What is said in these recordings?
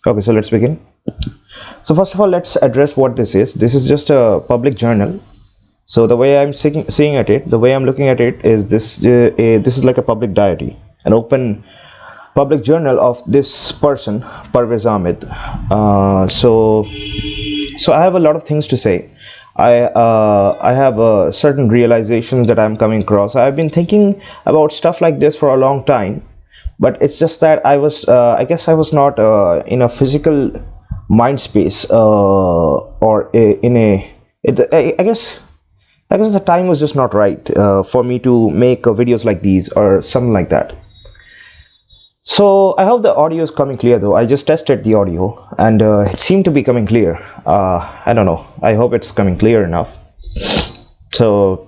Okay, so let's begin. So first of all, let's address what this is. This is just a public journal. So the way I'm seeing at it, the way I'm looking at it is this is like a public diary, an open public journal of this person, Parvez Ahmed. So I have a lot of things to say. I have certain realizations that I'm coming across. I've been thinking about stuff like this for a long time, but it's just that I guess I was not in a physical mind space or in a it, I guess the time was just not right for me to make videos like these or something like that. So I hope the audio is coming clear though. I just tested the audio and it seemed to be coming clear. I don't know. I hope it's coming clear enough. So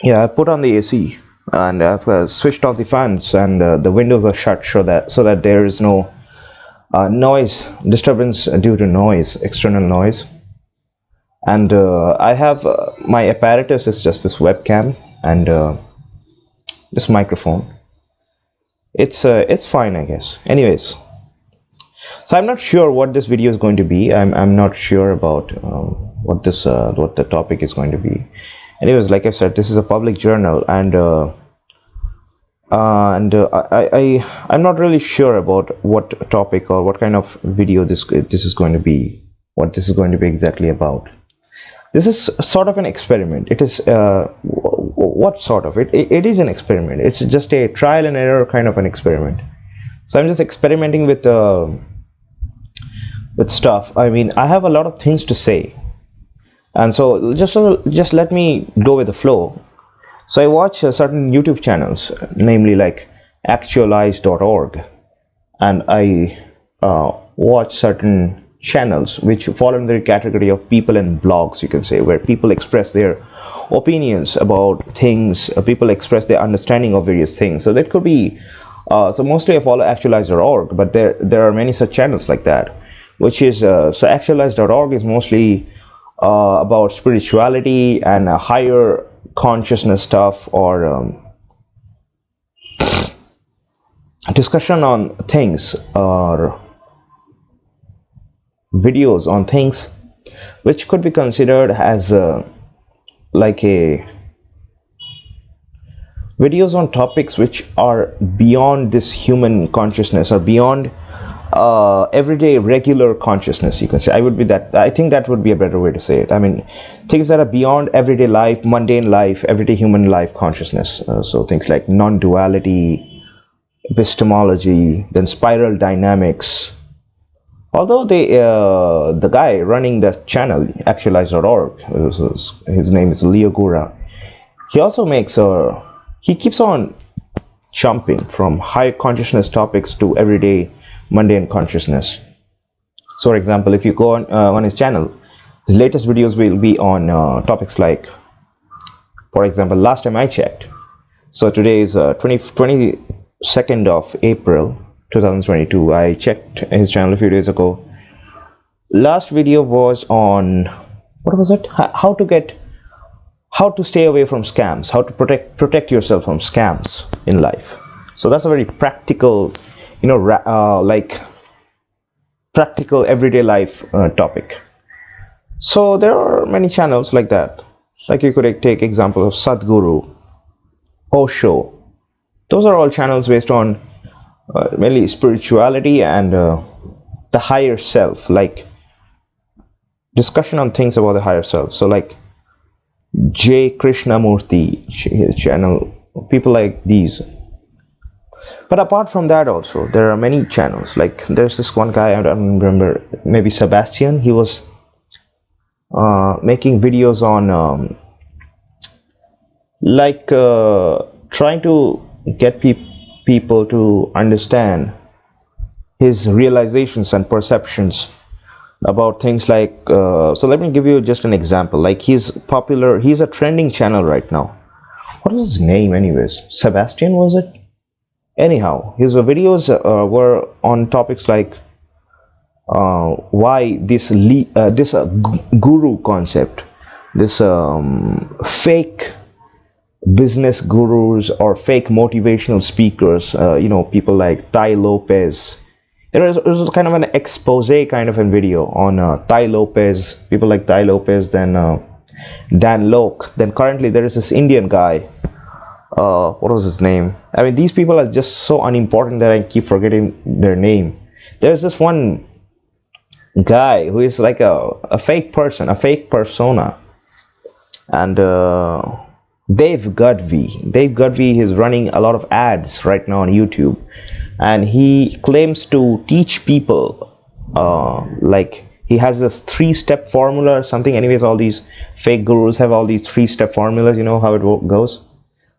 yeah, I put on the AC and I've switched off the fans and the windows are shut so that there is no noise disturbance due to noise, external noise. And I have my apparatus is just this webcam and this microphone. It's fine, I guess. Anyways, so I'm not sure what this video is going to be. I'm not sure about what the topic is going to be. Anyways, like I said, this is a public journal, and I'm not really sure about what topic or what kind of video this is going to be. What this is going to be exactly about. This is sort of an experiment. It is what sort of it is an experiment. It's just a trial and error kind of an experiment. So I'm just experimenting with stuff. I mean, I have a lot of things to say, and so just let me go with the flow. So I watch certain YouTube channels, namely like actualize.org, and I watch certain channels which fall under the category of people and blogs, you can say, where people express their opinions about things, people express their understanding of various things. So that could be so mostly I follow actualize.org, but there are many such channels like that, which is so actualize.org is mostly about spirituality and higher consciousness stuff, or discussion on things, or videos on things which could be considered as like a videos on topics which are beyond this human consciousness, or beyond everyday regular consciousness, you can say. I think that would be a better way to say it. I mean, things that are beyond everyday life, mundane life, everyday human life consciousness. So things like non-duality, epistemology, then spiral dynamics. Although the guy running the channel, actualize.org, his name is Leo Gura, he also makes he keeps on jumping from high consciousness topics to everyday mundane consciousness. So for example, if you go on his channel, his latest videos will be on topics like, for example, last time I checked, so today is 22nd of April 2022. I checked his channel a few days ago. Last video was on, what was it? How to stay away from scams, how to protect yourself from scams in life. So that's a very practical, like practical everyday life topic. So there are many channels like that. Like you could take example of Sadhguru, Osho. Those are all channels based on mainly spirituality and the higher self, like discussion on things about the higher self. So like J. Krishnamurti channel, people like these. But apart from that also, there are many channels. Like there's this one guy, I don't remember, maybe Sebastian. He was making videos on trying to get people to understand his realizations and perceptions about things like so let me give you just an example. Like he's a trending channel right now. What was his name anyways? Sebastian, was it? Anyhow, his videos were on topics like why this guru concept, this fake business gurus or fake motivational speakers, people like Tai Lopez, It was kind of an expose kind of a video on Ty Lopez, people like Ty Lopez, then Dan Lok. Then currently there is this Indian guy. What was his name? I mean, these people are just so unimportant that I keep forgetting their name. There's this one guy who is like a fake person, a fake persona, and Dave Gudvi. Dave Gudvi is running a lot of ads right now on YouTube, and he claims to teach people like he has this 3-step formula or something. Anyways, all these fake gurus have all these 3-step formulas. You know how it goes.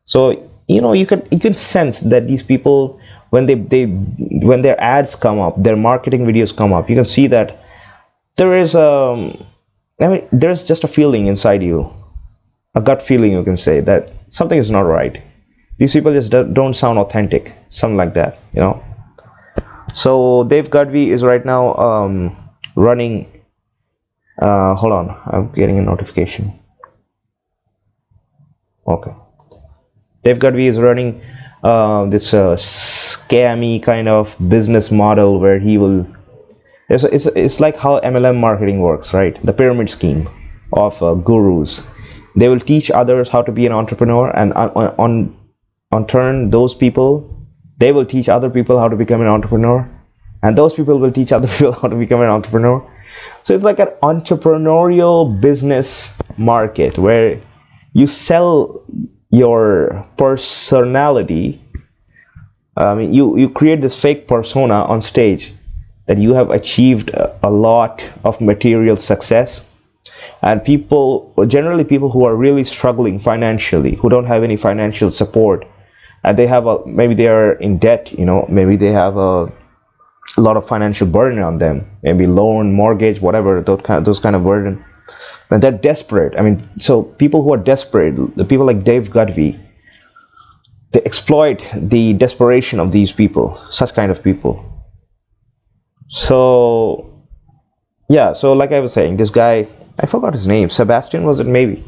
So you can sense that these people, when when their ads come up, their marketing videos come up, you can see that there is there's just a feeling inside you, a gut feeling, you can say, that something is not right. These people just don't sound authentic, something like that, So Dave Gudvi is right now running. Hold on, I'm getting a notification. Okay. Dave Gudvi is running this scammy kind of business model where he will. It's like how MLM marketing works, right? The pyramid scheme of gurus. They will teach others how to be an entrepreneur, and on turn, those people, they will teach other people how to become an entrepreneur, and those people will teach other people how to become an entrepreneur. So it's like an entrepreneurial business market where you sell your personality. You create this fake persona on stage that you have achieved a lot of material success, and generally people who are really struggling financially, who don't have any financial support, and they have maybe they are in debt, maybe they have a lot of financial burden on them, maybe loan, mortgage, whatever, those kind of burden. And they're desperate. So people who are desperate, the people like Dave Gudvi, they exploit the desperation of these people, such kind of people. So, yeah, so like I was saying, this guy, I forgot his name, Sebastian, was it maybe?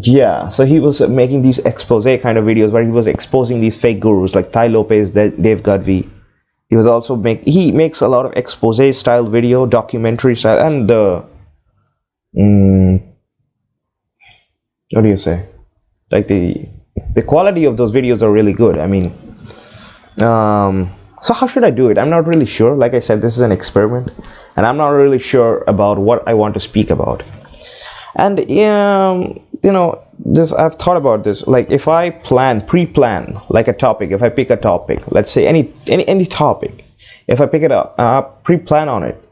Yeah, so he was making these expose kind of videos where he was exposing these fake gurus like Ty Lopez, Dave Gudvi. He was also he makes a lot of expose style video, documentary style, and what do you say? Like the quality of those videos are really good. So how should I do it? I'm not really sure. Like I said, this is an experiment, and I'm not really sure about what I want to speak about. And this, I've thought about this. Like if I pre-plan like a topic, if I pick a topic, let's say any topic, if I pick it up, pre-plan on it,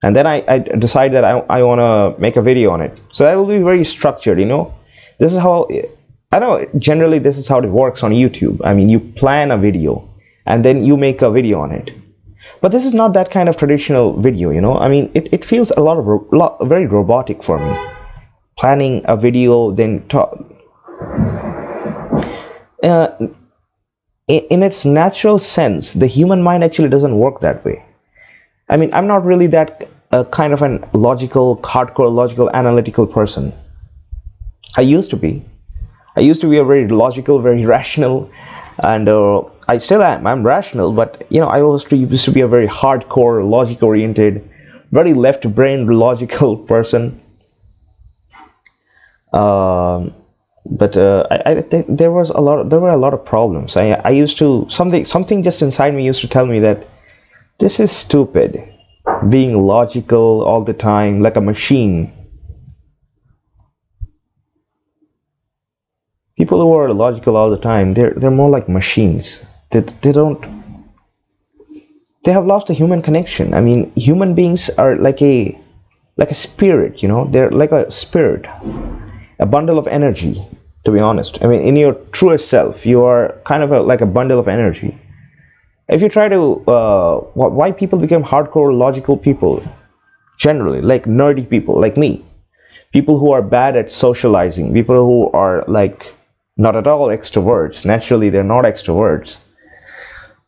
and then I decide that I want to make a video on it. So that will be very structured. This is how I know. Generally, this is how it works on YouTube. You plan a video and then you make a video on it. But this is not that kind of traditional video. It feels very robotic for me. Planning a video, then in its natural sense, the human mind actually doesn't work that way. I'm not really that kind of an hardcore logical, analytical person. I used to be a very logical, very rational, and I still am. I'm rational, but I used to be a very hardcore, logic-oriented, very left-brained, logical person. But I think there were a lot of problems. I used to something just inside me used to tell me that this is stupid, being logical all the time like a machine. People who are logical all the time, they're more like machines. They have lost the human connection. Human beings are like a spirit. They're like a spirit, a bundle of energy, to be honest. In your truest self, you are kind of like a bundle of energy. If you try to why people become hardcore logical people, generally like nerdy people like me, people who are bad at socializing, people who are like not at all extroverts, naturally they're not extroverts,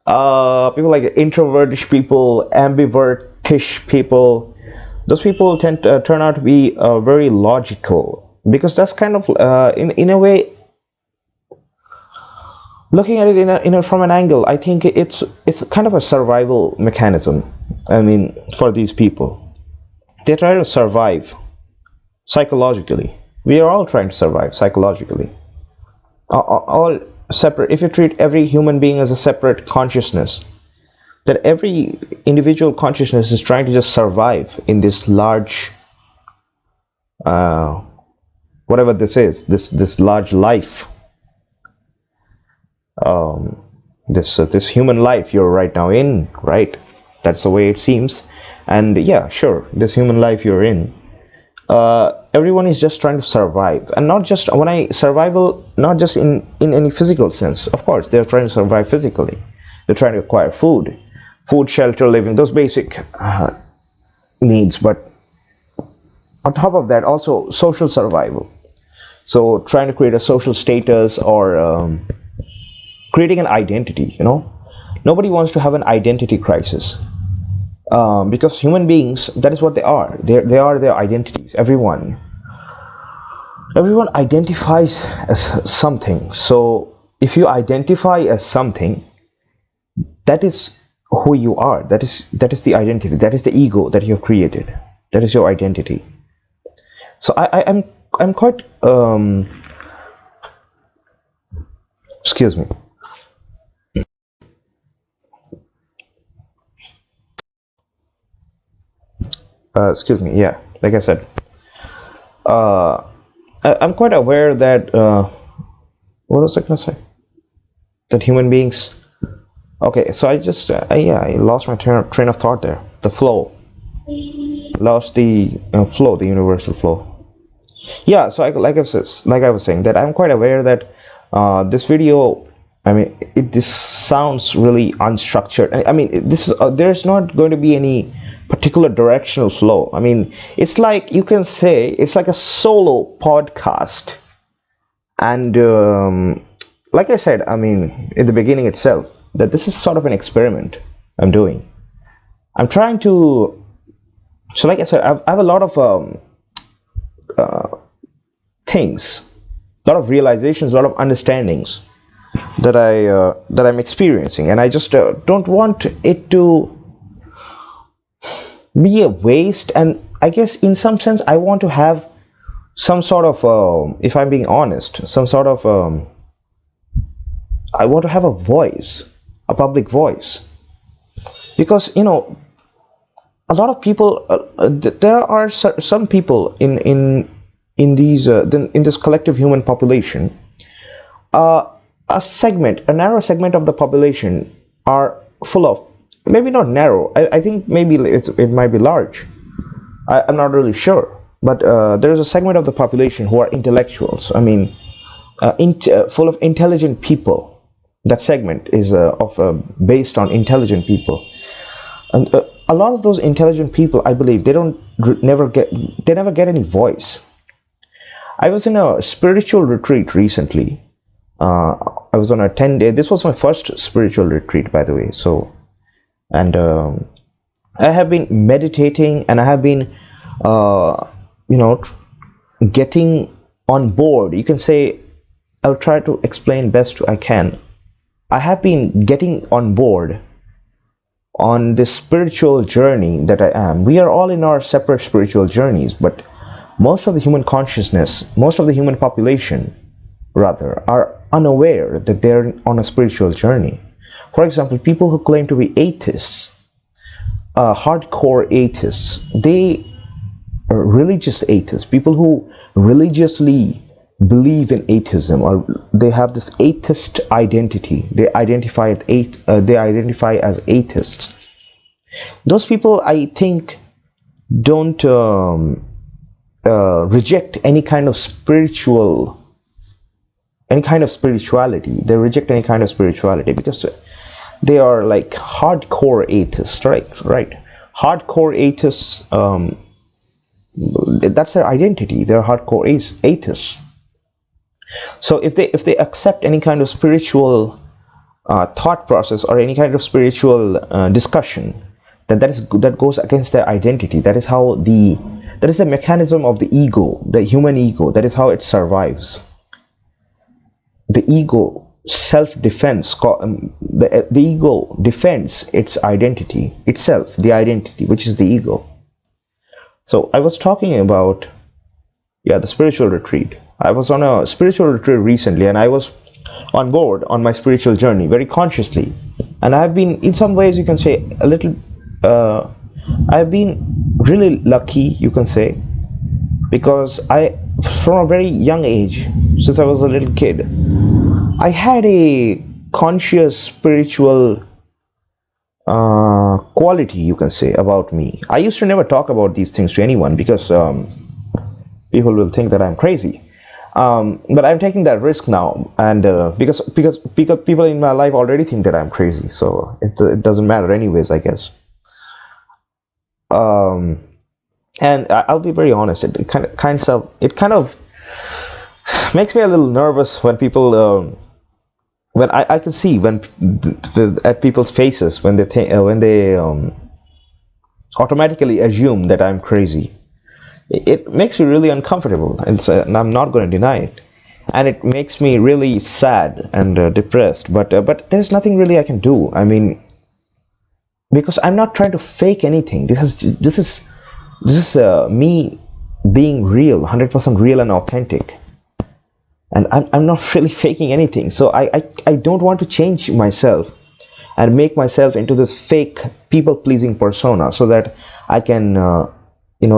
people like introvertish people, ambivertish people, those people tend to turn out to be very logical, because that's kind of in a way looking at it from an angle, I think it's kind of a survival mechanism. I mean, for these people, they try to survive psychologically. We are all trying to survive psychologically. All separate. If you treat every human being as a separate consciousness, that every individual consciousness is trying to just survive in this large, whatever this is, this large life, this human life you're right now in, right? That's the way it seems. And yeah, sure, this human life you're in, everyone is just trying to survive. And not just, when I survival, not just in any physical sense. Of course they're trying to survive physically. They're trying to acquire food, shelter, living, those basic needs. But on top of that, also social survival. So trying to create a social status, or creating an identity. Nobody wants to have an identity crisis, because human beings, that is what they are. They are their identities. Everyone identifies as something. So if you identify as something, that is who you are. That is the identity. That is the ego that you have created. That is your identity. So I'm quite excuse me. Excuse me. Yeah, like I said, I'm quite aware that what was I gonna say? That human beings. Okay, so I lost my train of thought there. The flow, lost the flow, the universal flow. Yeah, so like I was saying, that I'm quite aware that this video, I mean, this sounds really unstructured. I mean, this is there's not going to be any particular directional flow. I mean, it's like, you can say it's like a solo podcast. And like I said, I mean, in the beginning itself, that this is sort of an experiment I'm doing. I'm trying to, so like I said, I have a lot of things, a lot of realizations, a lot of understandings that I'm experiencing, and I just don't want it to be a waste. And I guess in some sense I want to have some sort of, if I'm being honest, some sort of I want to have a voice, a public voice, because a lot of people, there are some people in these in this collective human population, a narrow segment of the population are full of, maybe not narrow, I think maybe it might be large, I'm not really sure, but there's a segment of the population who are intellectuals. I mean, full of intelligent people. That segment is based on intelligent people, and a lot of those intelligent people, I believe, they never get any voice. I was in a spiritual retreat recently. I was on a 10-day. This was my first spiritual retreat, by the way. So, and I have been meditating, and I have been, getting on board. You can say, I'll try to explain best I can. I have been getting on board on this spiritual journey that I am. We are all in our separate spiritual journeys, but most of the human consciousness, most of the human population, rather, are unaware that they're on a spiritual journey. For example, people who claim to be atheists, hardcore atheists, they are religious atheists, people who religiously believe in atheism, or they have this atheist identity. They identify as atheists. Those people, I think, don't reject any kind of spirituality. They reject any kind of spirituality because they are like hardcore atheists, right? Hardcore atheists. That's their identity. They're hardcore atheists. So if they accept any kind of spiritual thought process or any kind of spiritual discussion, that goes against their identity. That is the mechanism of the ego, the human ego. That is how it survives. The ego self-defense. The ego defends its identity itself, the identity, which is the ego. So I was talking about, yeah, the spiritual retreat. I was on a spiritual retreat recently, and I was on board on my spiritual journey very consciously. And I've been, in some ways, you can say, a little, I've been really lucky, you can say, because from a very young age, since I was a little kid, I had a conscious spiritual quality, you can say, about me. I used to never talk about these things to anyone because people will think that I'm crazy. But I'm taking that risk now, and because people in my life already think that I'm crazy, so it doesn't matter anyways, I guess. And I'll be very honest. It kind of makes me a little nervous when people. When I can see at people's faces when they automatically assume that I'm crazy. It makes me really uncomfortable, and I'm not going to deny it, and it makes me really sad and depressed. But there's nothing really I can do. I mean, because I'm not trying to fake anything. This is me being real, 100% real and authentic. And I'm not really faking anything. So I don't want to change myself and make myself into this fake people-pleasing persona so that I can,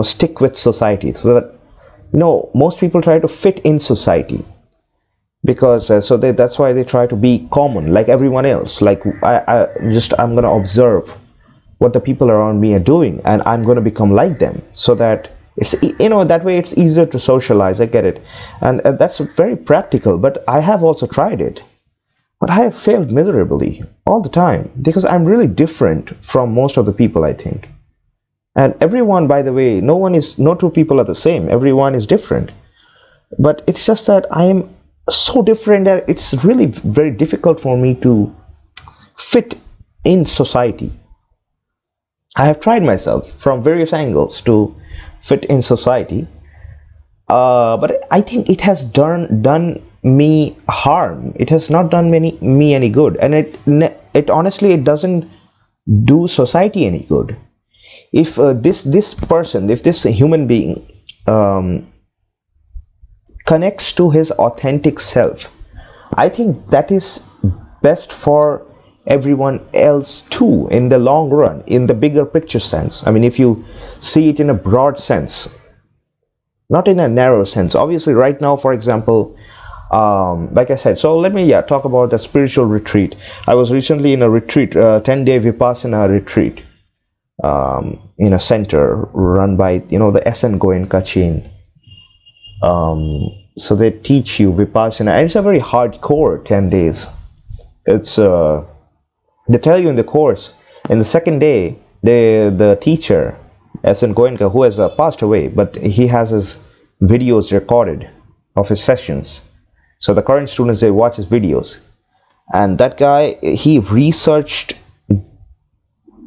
stick with society. So that, most people try to fit in society because that's why they try to be common like everyone else. Like I'm going to observe what the people around me are doing, and I'm going to become like them, so that it's, that way it's easier to socialize. I get it, and that's very practical, but I have also tried it, but I have failed miserably all the time because I'm really different from most of the people, I think. And everyone, by the way, no two people are the same. Everyone is different, but it's just that I am so different that it's really very difficult for me to fit in society. I have tried myself from various angles to fit in society, but I think it has done me harm. It has not done me any good, and it honestly, it doesn't do society any good. If this human being connects to his authentic self, I think that is best for everyone else too, in the long run, in the bigger picture sense. I mean, if you see it in a broad sense, not in a narrow sense. Obviously, right now, for example, like I said, so let me talk about the spiritual retreat. I was recently in a retreat, 10-day Vipassana retreat, in a center run by the SN Goenka chain. So they teach you Vipassana, and it's a very hardcore 10 days. It's they tell you in the course, in the second day, the teacher, SN Goenka, who has passed away, but he has his videos recorded of his sessions. So the current students, they watch his videos. And that guy, he researched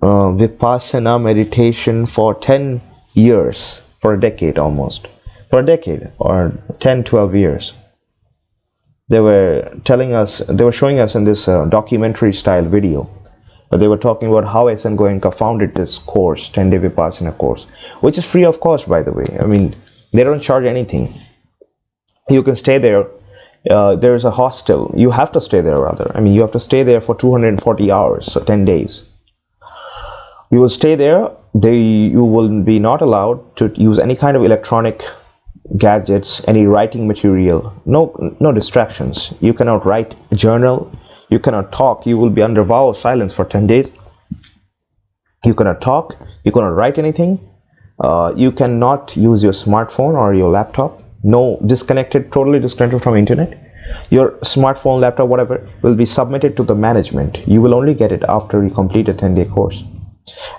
Vipassana meditation for 10 years, for a decade almost. For a decade, or 10, 12 years. They were showing us in this documentary style video, but they were talking about how SN Goenka founded this course, 10-day Vipassana course, which is free of cost, by the way. I mean, they don't charge anything. You can stay there. There is a hostel. You have to stay there, rather. I mean, you have to stay there for 240 hours, so 10 days. You will stay there. You will be not allowed to use any kind of electronic gadgets, any writing material, no distractions. You cannot write a journal, you cannot talk. You will be under vow of silence for 10 days. You cannot talk, you cannot write anything, you cannot use your smartphone or your laptop. Totally disconnected from internet. Your smartphone, laptop, whatever, will be submitted to the management. You will only get it after you complete a 10-day course.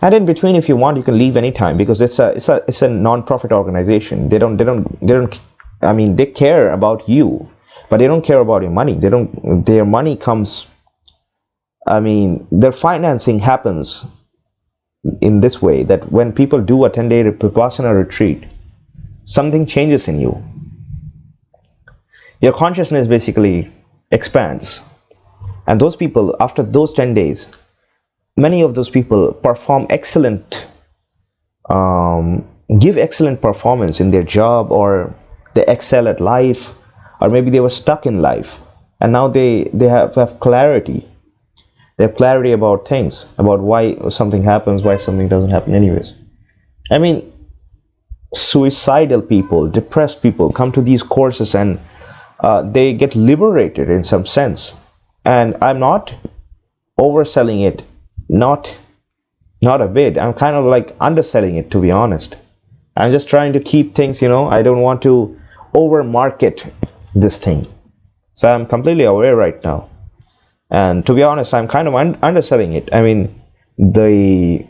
And in between, if you want, you can leave anytime, because it's a non-profit organization. They don't. I mean, they care about you, but they don't care about your money. Their money comes. I mean, their financing happens in this way, that when people do a 10-day Vipassana retreat, something changes in you. Your consciousness basically expands. And those people, after those 10 days, many of those people perform excellent, give excellent performance in their job, or they excel at life, or maybe they were stuck in life, and now they have clarity. They have clarity about things, about why something happens, why something doesn't happen anyways. I mean, suicidal people, depressed people come to these courses, and they get liberated in some sense. And I'm not overselling it, not a bit. I'm kind of like underselling it, to be honest. I'm just trying to keep things, I don't want to over market this thing. So I'm completely aware right now. And to be honest, I'm kind of underselling it. I mean, the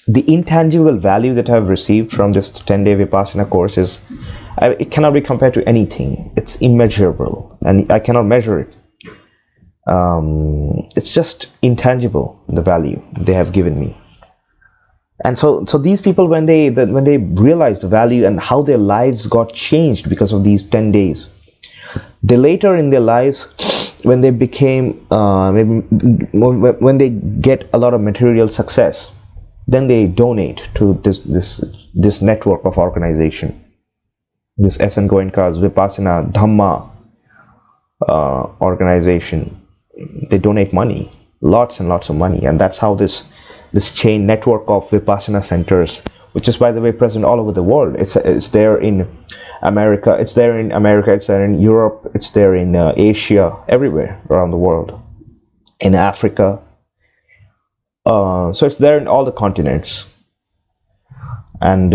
intangible value that I've received from this 10-day Vipassana course it cannot be compared to anything. It's immeasurable, and I cannot measure it. It's just intangible, the value they have given me. And so these people, when they realized the value and how their lives got changed because of these 10 days, they later in their lives, when they became when they get a lot of material success, then they donate to this network of organization, this S.N. Goenka's Vipassana Dhamma organization. They donate money, lots and lots of money, and that's how this chain network of Vipassana centers, which is, by the way, present all over the world. It's there in America, it's there in Europe, it's there in Asia, everywhere around the world, in Africa. So it's there in all the continents. And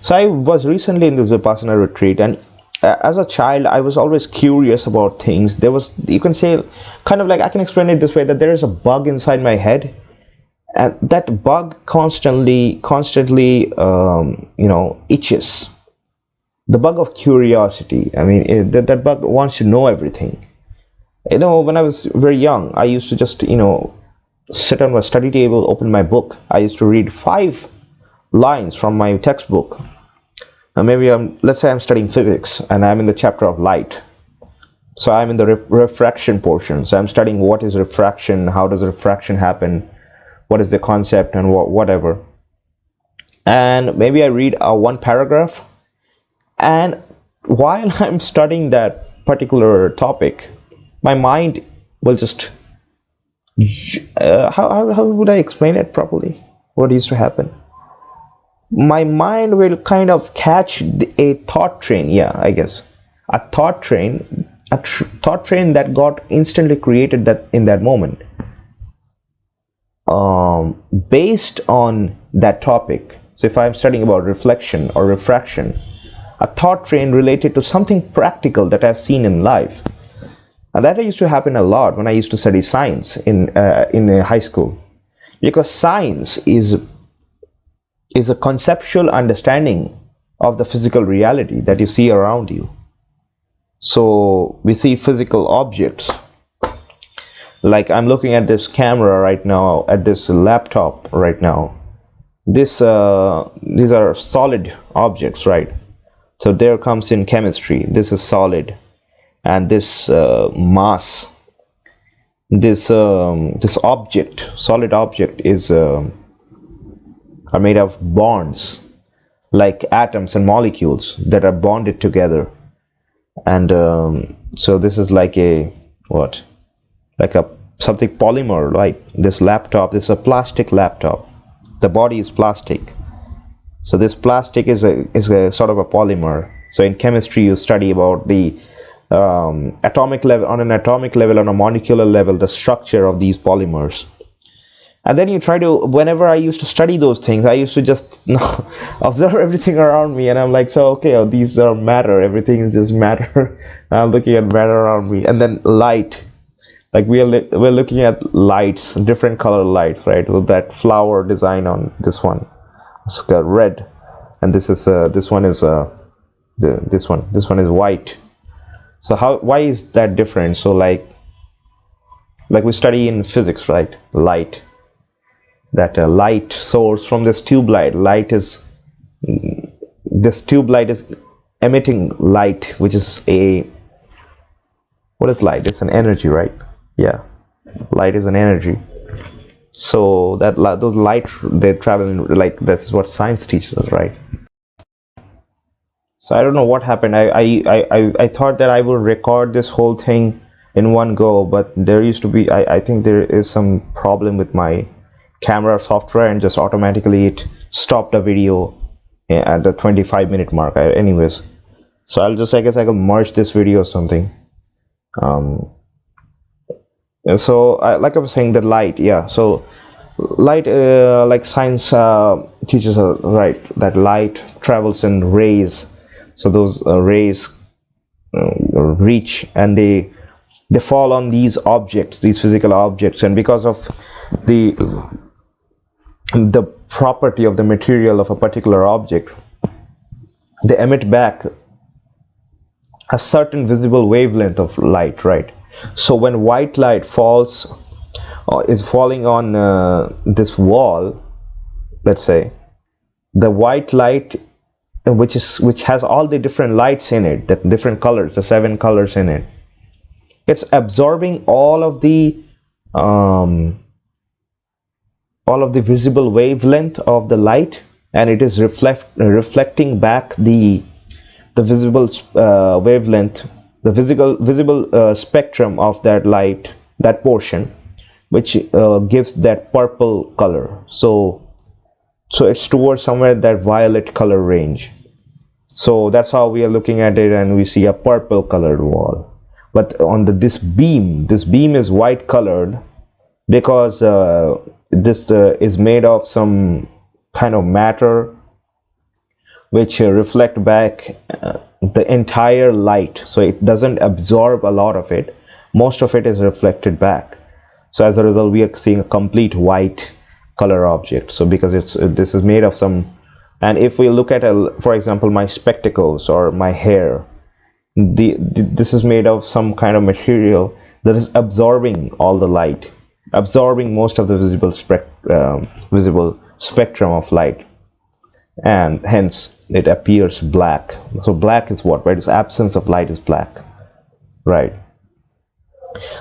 so I was recently in this Vipassana retreat, and as a child, I was always curious about things. There was, you can say, kind of like, I can explain it this way, that there is a bug inside my head, and that bug constantly itches. The bug of curiosity. I mean, that bug wants to know everything. When I was very young, I used to just, sit on my study table, open my book. I used to read 5 lines from my textbook. Maybe let's say I'm studying physics, and I'm in the chapter of light. So I'm in the refraction portion. So I'm studying what is refraction, how does refraction happen, what is the concept, and whatever. And maybe I read one paragraph, and while I'm studying that particular topic, my mind will just how would I explain it properly? What used to happen? My mind will kind of catch a thought train. Yeah, I guess a thought train that got instantly created in that moment, based on that topic. So if I'm studying about reflection or refraction, a thought train related to something practical that I've seen in life. And that used to happen a lot when I used to study science in high school, because science is a conceptual understanding of the physical reality that you see around you. So we see physical objects. Like I'm looking at this camera right now, at this laptop right now. These are solid objects, right? So there comes in chemistry. This is solid, and this mass, this object, solid object, are made of bonds, like atoms and molecules that are bonded together. And so this is like something polymer, right? This laptop, this is a plastic laptop. The body is plastic. So this plastic is a sort of a polymer. So in chemistry, you study about the atomic level, on an atomic level, on a molecular level, the structure of these polymers. And then you try to, whenever I used to study those things, I used to just observe everything around me, and I'm like, so okay, these are matter, everything is just matter. I'm looking at matter around me. And then light, like we're looking at lights, different color lights, right? So that flower design on this one, it's got red, and this one is white. So why is that different? So like we study in physics, right? Light. That light source from this tube light. This tube light is emitting light, which is a, what is light? It's an energy, right? Yeah, light is an energy. So that those light, they travel in, like, that's what science teaches us, right? So I don't know what happened. I thought that I would record this whole thing in one go, but there used to be, I think there is some problem with my camera software, and just automatically it stopped the video at the 25-minute mark. Anyways, so I'll just, I guess I can merge this video or something. So like I was saying, the light, yeah. So light, like science teaches us, right, that light travels in rays. So those rays reach, and they fall on these objects, these physical objects, and because of the property of the material of a particular object, they emit back a certain visible wavelength of light, right? So when white light falls, is falling on this wall, let's say, the white light, which has all the different lights in it, the different colors, the 7 colors in it, it's absorbing all of the visible wavelength of the light, and it is reflecting back the visible wavelength, the visible spectrum of that light, that portion, which gives that purple color. So it's towards somewhere that violet color range. So that's how we are looking at it, and we see a purple colored wall. But on this beam is white colored, because this is made of some kind of matter which reflect back the entire light. So it doesn't absorb a lot of it, most of it is reflected back. So as a result, we are seeing a complete white color object. So because this is made of some, and if we look at for example, my spectacles or my hair, this is made of some kind of material that is absorbing all the light, absorbing most of the visible spectrum of light, and hence it appears black. So black is what, right? It's absence of light is black, right?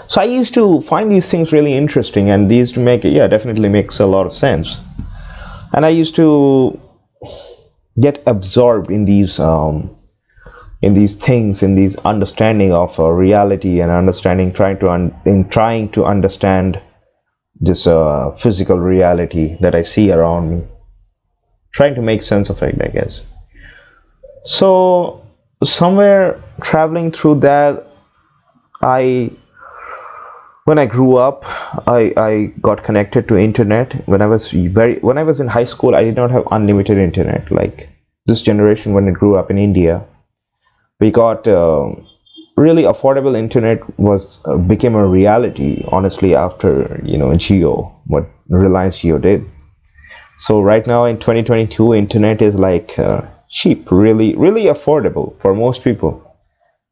So I used to find these things really interesting, and these to make it, yeah, definitely makes a lot of sense. And I used to get absorbed in these things, in these understanding of reality, and understanding, trying to understand this physical reality that I see around me, trying to make sense of it, I guess. So somewhere traveling through that, when I grew up, I got connected to internet. When I was in high school, I did not have unlimited internet. Like this generation, when it grew up in India, we got really affordable internet became a reality, honestly, after Jio, what Reliance Jio did. So right now in 2022, internet is like cheap, really affordable for most people.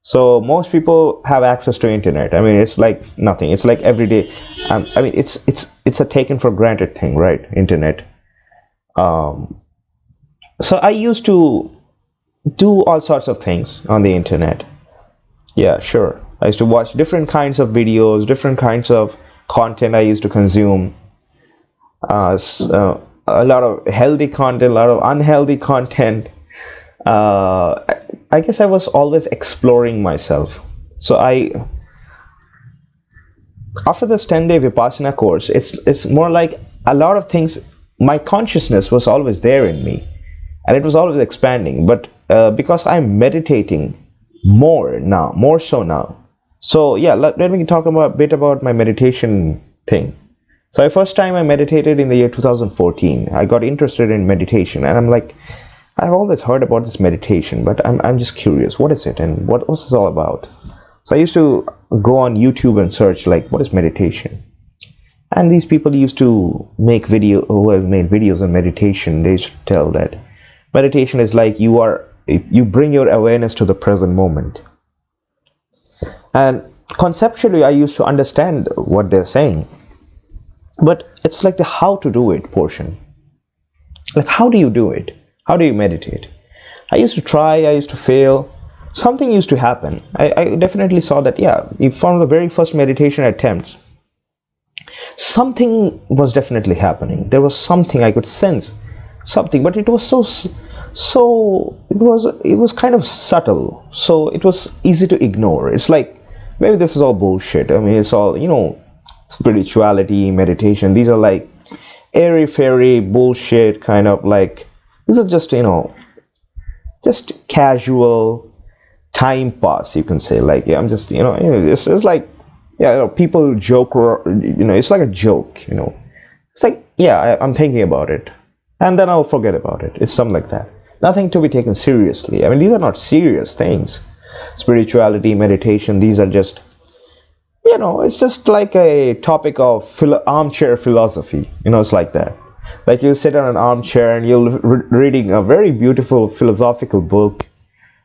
So most people have access to internet. I mean, it's like nothing. It's like every day. I mean, it's a taken for granted thing, right? Internet. So I used to do all sorts of things on the internet. Yeah, sure. I used to watch different kinds of videos, different kinds of content I used to consume. A lot of healthy content, a lot of unhealthy content. I guess I was always exploring myself. So after this 10-day Vipassana course, it's more like a lot of things, my consciousness was always there in me, and it was always expanding. But because I'm meditating more so now. So yeah, let me talk a bit about my meditation thing. So the first time I meditated in the year 2014. I got interested in meditation, and I'm like, I've always heard about this meditation, but I'm just curious, what is it, and what's this all about? So I used to go on YouTube and search, like, what is meditation? And these people used to make who has made videos on meditation, they used to tell that meditation is like you bring your awareness to the present moment. And conceptually, I used to understand what they're saying, but it's like the how to do it portion. Like, how do you do it? How do you meditate? I used to try, I used to fail, something used to happen. I definitely saw that, yeah, from the very first meditation attempts, something was definitely happening. There was something I could sense, something, but it was it was kind of subtle, so it was easy to ignore. It's like, maybe this is all bullshit. I mean, it's all, spirituality, meditation, these are like airy fairy bullshit, kind of like, this is just, just casual time pass, you can say. Like, yeah, I'm just, it's like, yeah, people joke, or, it's like a joke, it's like, yeah, I'm thinking about it and then I'll forget about it. It's something like that, nothing to be taken seriously. I mean, these are not serious things. Spirituality, meditation, these are just, it's just like a topic of armchair philosophy. It's like that. Like, you sit on an armchair and you're reading a very beautiful philosophical book,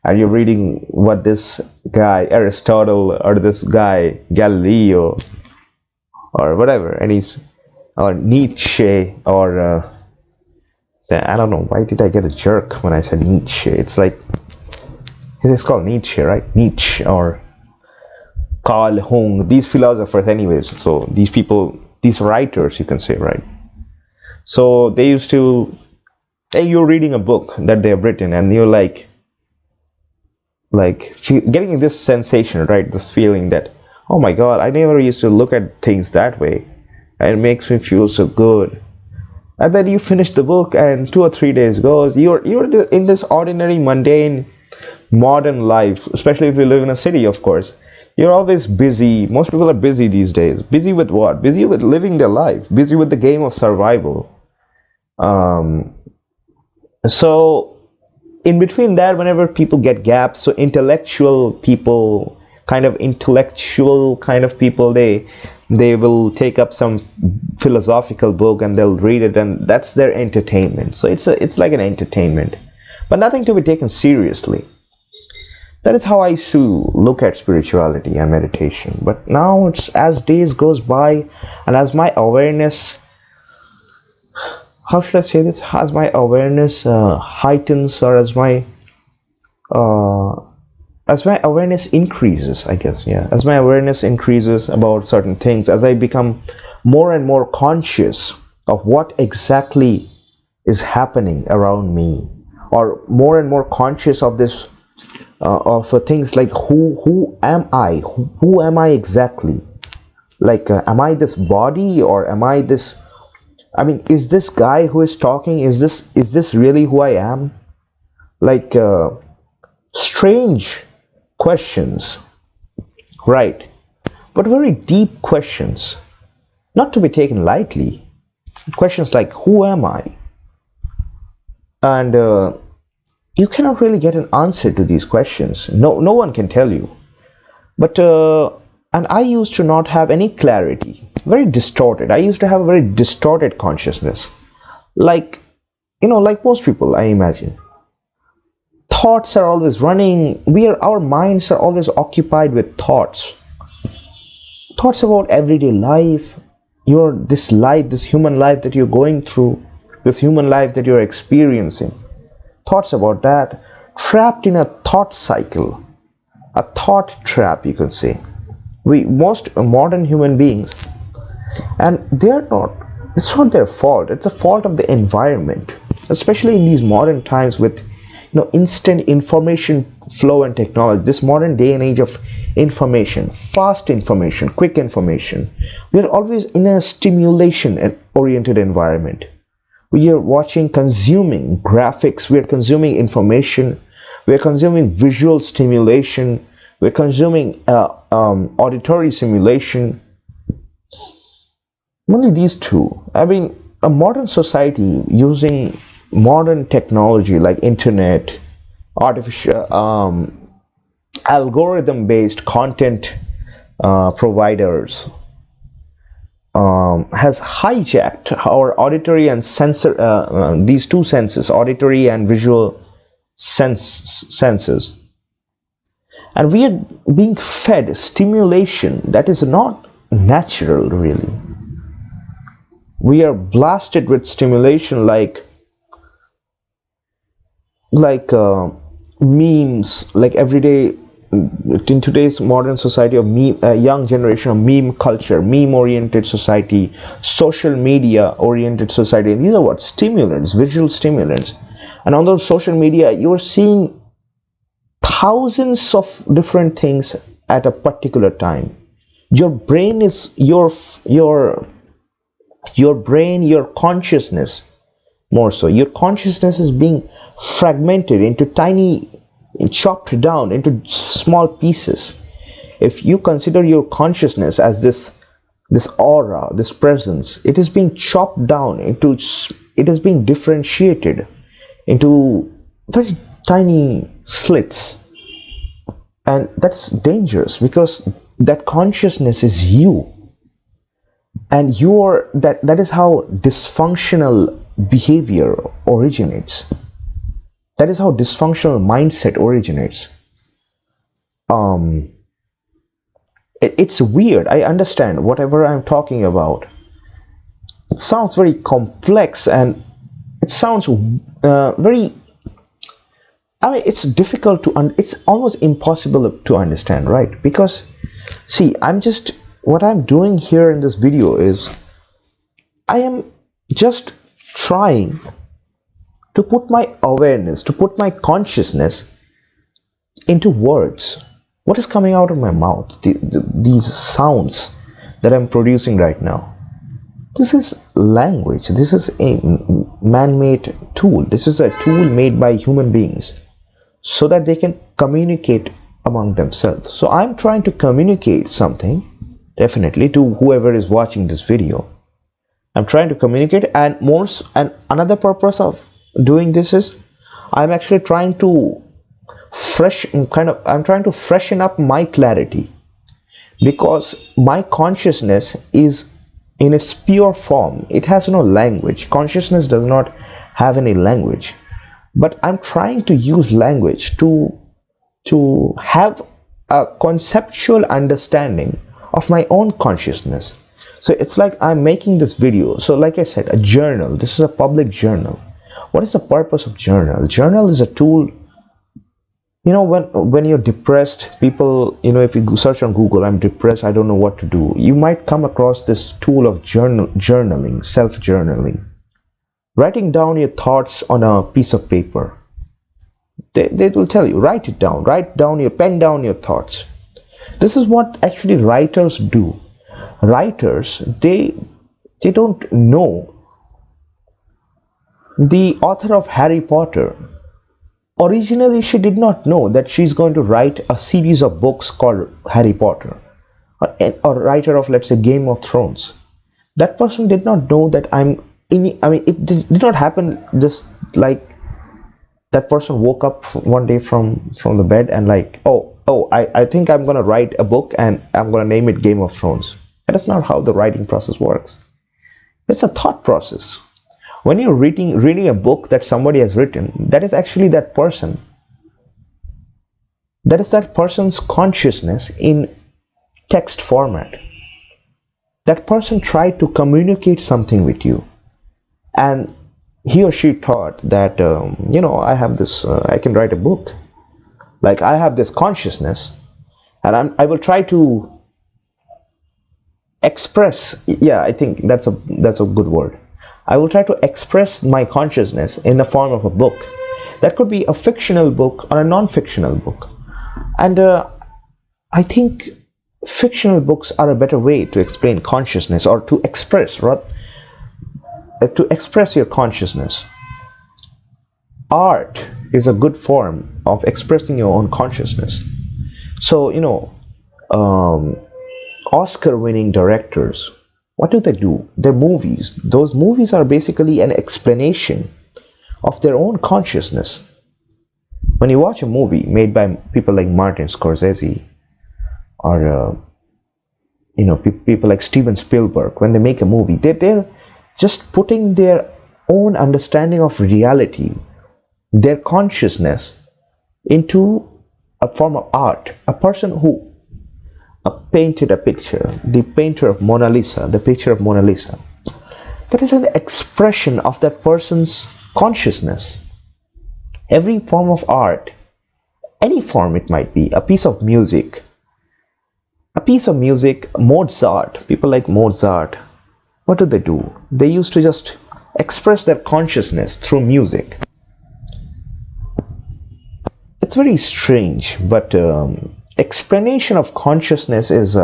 and you're reading what this guy Aristotle, or this guy Galileo, or whatever, and or Nietzsche, or I don't know, why did I get a jerk when I said Nietzsche? It's like, it's called Nietzsche, right? Nietzsche, or Carl Jung, these philosophers anyways. So these people, these writers, you can say, right? So they used to, hey, you're reading a book that they have written, and you're like getting this sensation, right? This feeling that, oh my God, I never used to look at things that way, and it makes me feel so good. And then you finish the book, and 2 or 3 days goes, you're in this ordinary, mundane, modern life, especially if you live in a city, of course. You're always busy. Most people are busy these days. Busy with what? Busy with living their life. Busy with the game of survival. So in between that, whenever people get gaps, so intellectual kind of people, they will take up some philosophical book and they'll read it, and that's their entertainment. So it's like an entertainment, but nothing to be taken seriously. That is how I used to look at spirituality and meditation. But now, it's as days goes by, and as my awareness, how should I say this? As my awareness heightens, or as my awareness increases, I guess, yeah. As my awareness increases about certain things, as I become more and more conscious of what exactly is happening around me, or more and more conscious of this, of things like who am I? Who am I exactly? Like, am I this body, or am I this? I mean, is this guy who is talking? Is this really who I am? Like, strange questions, right? But very deep questions, not to be taken lightly. Questions like, who am I? And you cannot really get an answer to these questions. No one can tell you. But and I used to not have any clarity. Very distorted. I used to have a very distorted consciousness. Like, like most people, I imagine. Thoughts are always running. Our minds are always occupied with thoughts. Thoughts about everyday life. This human life that you're going through, this human life that you're experiencing. Thoughts about that, trapped in a thought cycle, a thought trap, you could say. Most modern human beings, and it's not their fault, it's a fault of the environment, especially in these modern times with instant information flow and technology, this modern day and age of information, fast information, quick information. We are always in a stimulation oriented environment. We are consuming graphics, we are consuming information, we are consuming visual stimulation, we are consuming auditory simulation. Only these two. I mean, a modern society using modern technology like internet, artificial, algorithm-based content providers, has hijacked our auditory and these two senses, auditory and visual senses, and we are being fed stimulation that is not natural, really. We are blasted with stimulation like like memes, like everyday in today's modern society of meme, young generation of meme culture, meme oriented society, social media oriented society. These are what stimulants, visual stimulants, and on those social media you're seeing thousands of different things at a particular time. Your brain is your brain, your consciousness, more so your consciousness is being fragmented into tiny, chopped down into small pieces. If you consider your consciousness as this aura, this presence, it is being chopped down into, it is being differentiated into very tiny slits, and that's dangerous because that consciousness is you, and you're that is how dysfunctional behavior originates. That is how dysfunctional mindset originates. It's weird. I understand whatever I'm talking about. It sounds very complex, and it sounds very. I mean, it's difficult to. It's almost impossible to understand, right? Because, see, what I'm doing here in this video is, I am just trying to put my awareness, to put my consciousness into words. What is coming out of my mouth? These sounds that I'm producing right now. This is language. This is a man-made tool. This is a tool made by human beings so that they can communicate among themselves. So I'm trying to communicate something, definitely, to whoever is watching this video. I'm trying to communicate, and another purpose of doing this is I'm actually trying to I'm trying to freshen up my clarity, because my consciousness is in its pure form. It has no language. Consciousness does not have any language, but I'm trying to use language to have a conceptual understanding of my own consciousness. So it's like I'm making this video. So like I said, a journal. This is a public journal. What is the purpose of journal? Journal is a tool. You know, when you're depressed, people, you know, if you search on Google, I'm depressed, I don't know what to do, you might come across this tool of journaling, self-journaling. Writing down your thoughts on a piece of paper. They will tell you, write it down, pen down your thoughts. This is what actually writers do. Writers, they don't know. The author of Harry Potter, originally she did not know that she's going to write a series of books called Harry Potter, or writer of, let's say, Game of Thrones. That person did not know that it did not happen just like that person woke up one day from the bed and like, I think I'm going to write a book and I'm going to name it Game of Thrones. That is not how the writing process works. It's a thought process. When you're reading a book that somebody has written, that is actually that person. That is that person's consciousness in text format. That person tried to communicate something with you, and he or she thought that, I have this, I can write a book. Like, I have this consciousness, and I will try to express. Yeah, I think that's a good word. I will try to express my consciousness in the form of a book. That could be a fictional book or a non-fictional book. And I think fictional books are a better way to explain consciousness, or to express your consciousness. Art is a good form of expressing your own consciousness. So, Oscar-winning directors, what do? Their movies. Those movies are basically an explanation of their own consciousness. When you watch a movie made by people like Martin Scorsese, or people like Steven Spielberg, when they make a movie, they're just putting their own understanding of reality, their consciousness, into a form of art. A person who painted a picture, the painter of Mona Lisa, the picture of Mona Lisa, that is an expression of that person's consciousness. Every form of art, any form it might be, a piece of music, Mozart, people like Mozart, what do? They used to just express their consciousness through music. It's very strange, but explanation of consciousness is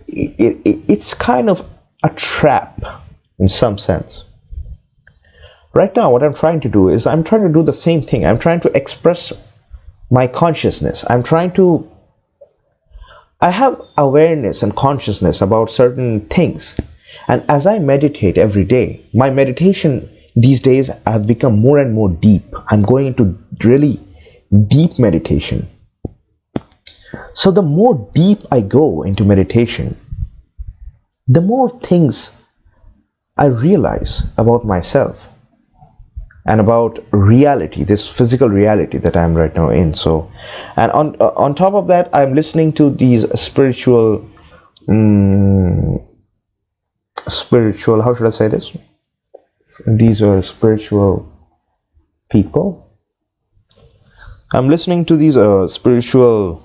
it's kind of a trap in some sense. Right now, what I'm trying to do is I'm trying to do the same thing. I'm trying to express my consciousness. I have awareness and consciousness about certain things. And as I meditate every day, my meditation these days have become more and more deep. I'm going into really deep meditation. So the more deep I go into meditation, the more things I realize about myself and about reality, this physical reality that I'm right now in. So, and on top of that, I'm listening to these spiritual, how should I say this? These are spiritual people. I'm listening to these spiritual,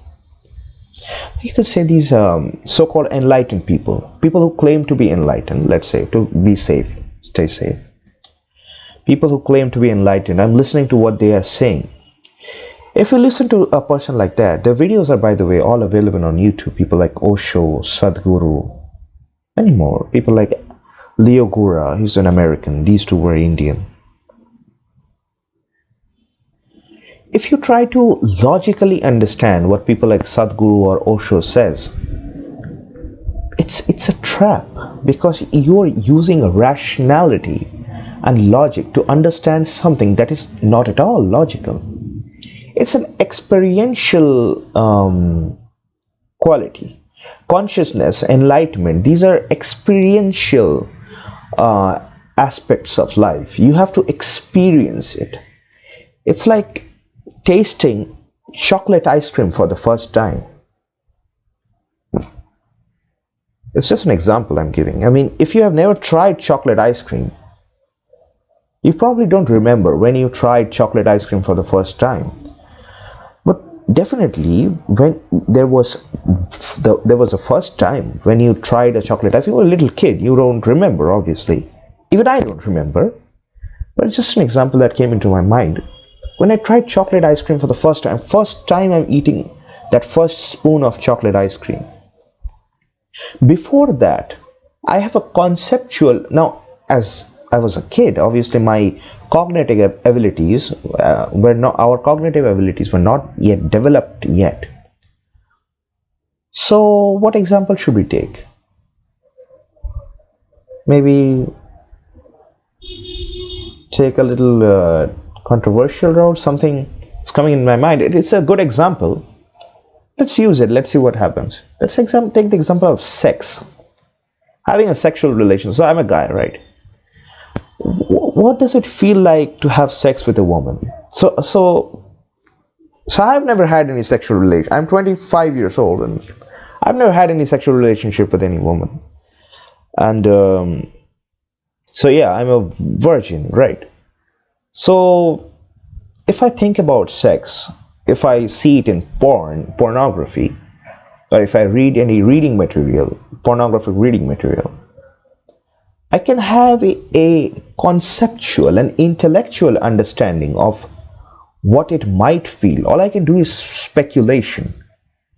you could say these so-called enlightened people who claim to be enlightened, let's say, to be safe, stay safe. People who claim to be enlightened, I'm listening to what they are saying. If you listen to a person like that, their videos are, by the way, all available on YouTube. People like Osho, Sadhguru, many more. People like Leo Gura, he's an American. These two were Indian. If you try to logically understand what people like Sadhguru or Osho says, it's a trap, because you're using rationality and logic to understand something that is not at all logical. It's an experiential quality. Consciousness, enlightenment, these are experiential aspects of life. You have to experience it. It's like tasting chocolate ice cream for the first time. It's just an example I'm giving. I mean, if you have never tried chocolate ice cream, you probably don't remember when you tried chocolate ice cream for the first time. But definitely, when there was a first time when you tried a chocolate ice cream, you were a little kid, you don't remember, obviously. Even I don't remember. But it's just an example that came into my mind. When I tried chocolate ice cream for the first time I'm eating that first spoon of chocolate ice cream. Before that, I have a conceptual, now as I was a kid, obviously my cognitive abilities were not yet developed yet. So what example should we take? Maybe take a little controversial route, something is coming in my mind. It's a good example. Let's use it. Let's see what happens. Let's take the example of sex. Having a sexual relation. So I'm a guy, right? What does it feel like to have sex with a woman? So I've never had any sexual relation. I'm 25 years old and I've never had any sexual relationship with any woman. And so yeah, I'm a virgin, right? So if I think about sex, if I see it in pornography, or if I read any reading material, pornographic reading material, I can have a conceptual and intellectual understanding of what it might feel. All I can do is speculation.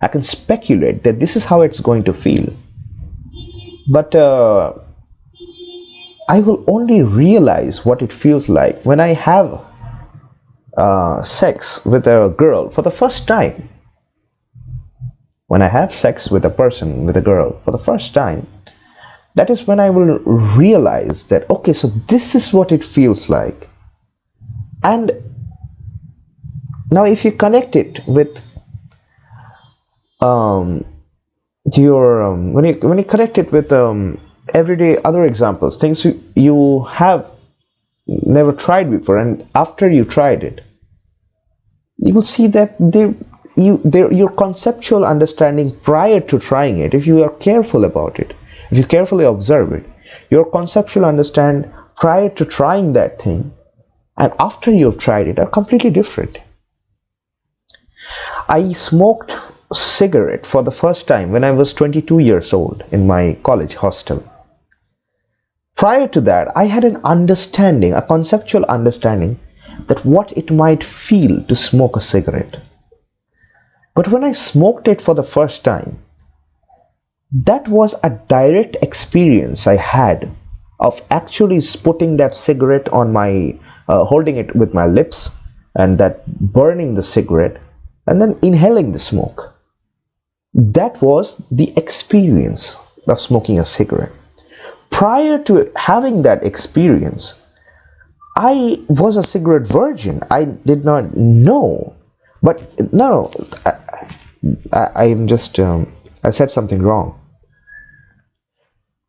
I can speculate that this is how it's going to feel. But I will only realize what it feels like when I have sex with a girl for the first time. When I have sex with a person, with a girl for the first time, that is when I will realize that, okay, so this is what it feels like. And now if you connect it with when you connect it with everyday other examples, things you have never tried before, and after you tried it, you will see that your conceptual understanding prior to trying it, if you are careful about it, if you carefully observe it, your conceptual understand prior to trying that thing and after you've tried it are completely different. I smoked cigarette for the first time when I was 22 years old in my college hostel. Prior to that, I had an understanding, a conceptual understanding, that what it might feel to smoke a cigarette. But when I smoked it for the first time, that was a direct experience I had of actually putting that cigarette on my, holding it with my lips, and that burning the cigarette, and then inhaling the smoke. That was the experience of smoking a cigarette. Prior to having that experience, I was a cigarette virgin. I did not know. But no, I am just, I said something wrong.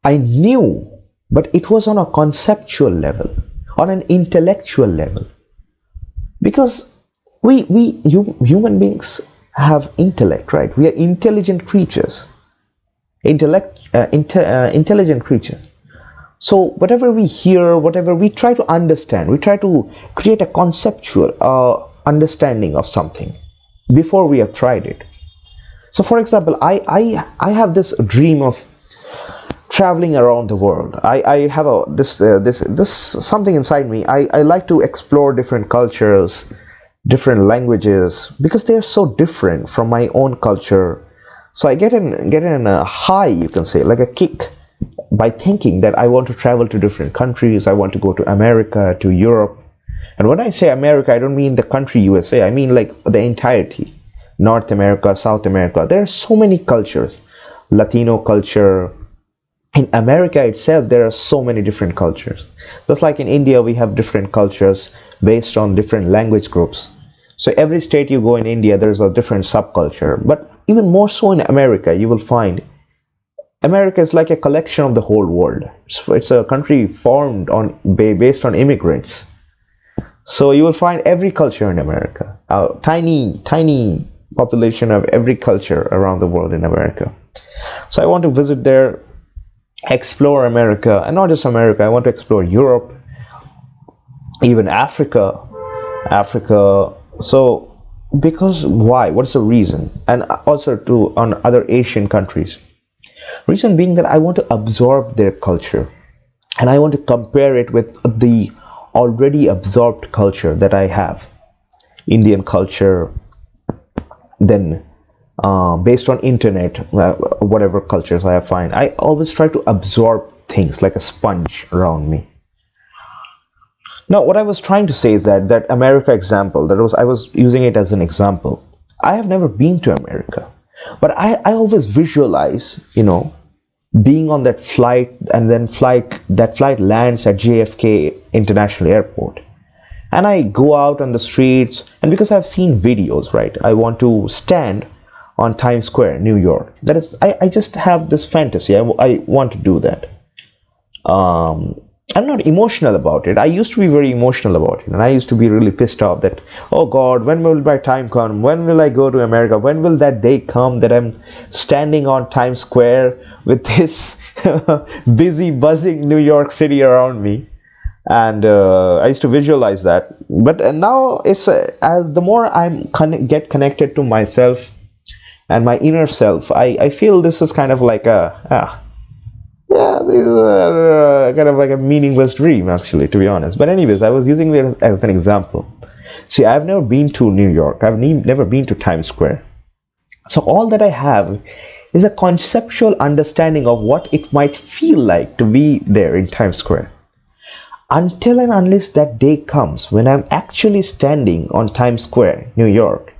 I knew, but it was on a conceptual level, on an intellectual level. Because human beings have intellect, right? We are intelligent creatures. Intelligent creatures. So whatever we hear, whatever we try to understand, we try to create a conceptual understanding of something before we have tried it. So for example, I have this dream of traveling around the world. I have this something inside me. I like to explore different cultures, different languages, because they are so different from my own culture. So I get in a high, you can say, like a kick, by thinking that I want to travel to different countries. I want to go to America, to Europe. And when I say America, I don't mean the country USA. I mean like the entirety. North America, South America. There are so many cultures. Latino culture. In America itself, there are so many different cultures. Just like in India, we have different cultures based on different language groups. So every state you go in India, there's a different subculture. But even more so in America, you will find America is like a collection of the whole world. It's a country formed on based on immigrants. So you will find every culture in America. A tiny population of every culture around the world in America. So I want to visit there, explore America, and not just America. I want to explore Europe, even Africa. So because why? What's the reason? And also on other Asian countries. Reason being that I want to absorb their culture, and I want to compare it with the already absorbed culture that I have, Indian culture. Then based on internet, whatever cultures I find, I always try to absorb things like a sponge around me. Now what I was trying to say is that America example, I was using it as an example. I have never been to America, but I always visualize, being on that flight, and then that flight lands at JFK International Airport, and I go out on the streets, and because I've seen videos, right, I want to stand on Times Square, New York. That is, I just have this fantasy. I want to do that. I'm not emotional about it. I used to be very emotional about it, and I used to be really pissed off that, oh God, when will my time come? When will I go to America? When will that day come that I'm standing on Times Square with this busy, buzzing New York City around me? And I used to visualize that. But now it's as the more I get connected to myself and my inner self, I feel this is kind of like this is kind of like a meaningless dream, actually, to be honest. But anyways, I was using it as an example. See, I've never been to New York. I've never been to Times Square. So all that I have is a conceptual understanding of what it might feel like to be there in Times Square. Until and unless that day comes when I'm actually standing on Times Square, New York,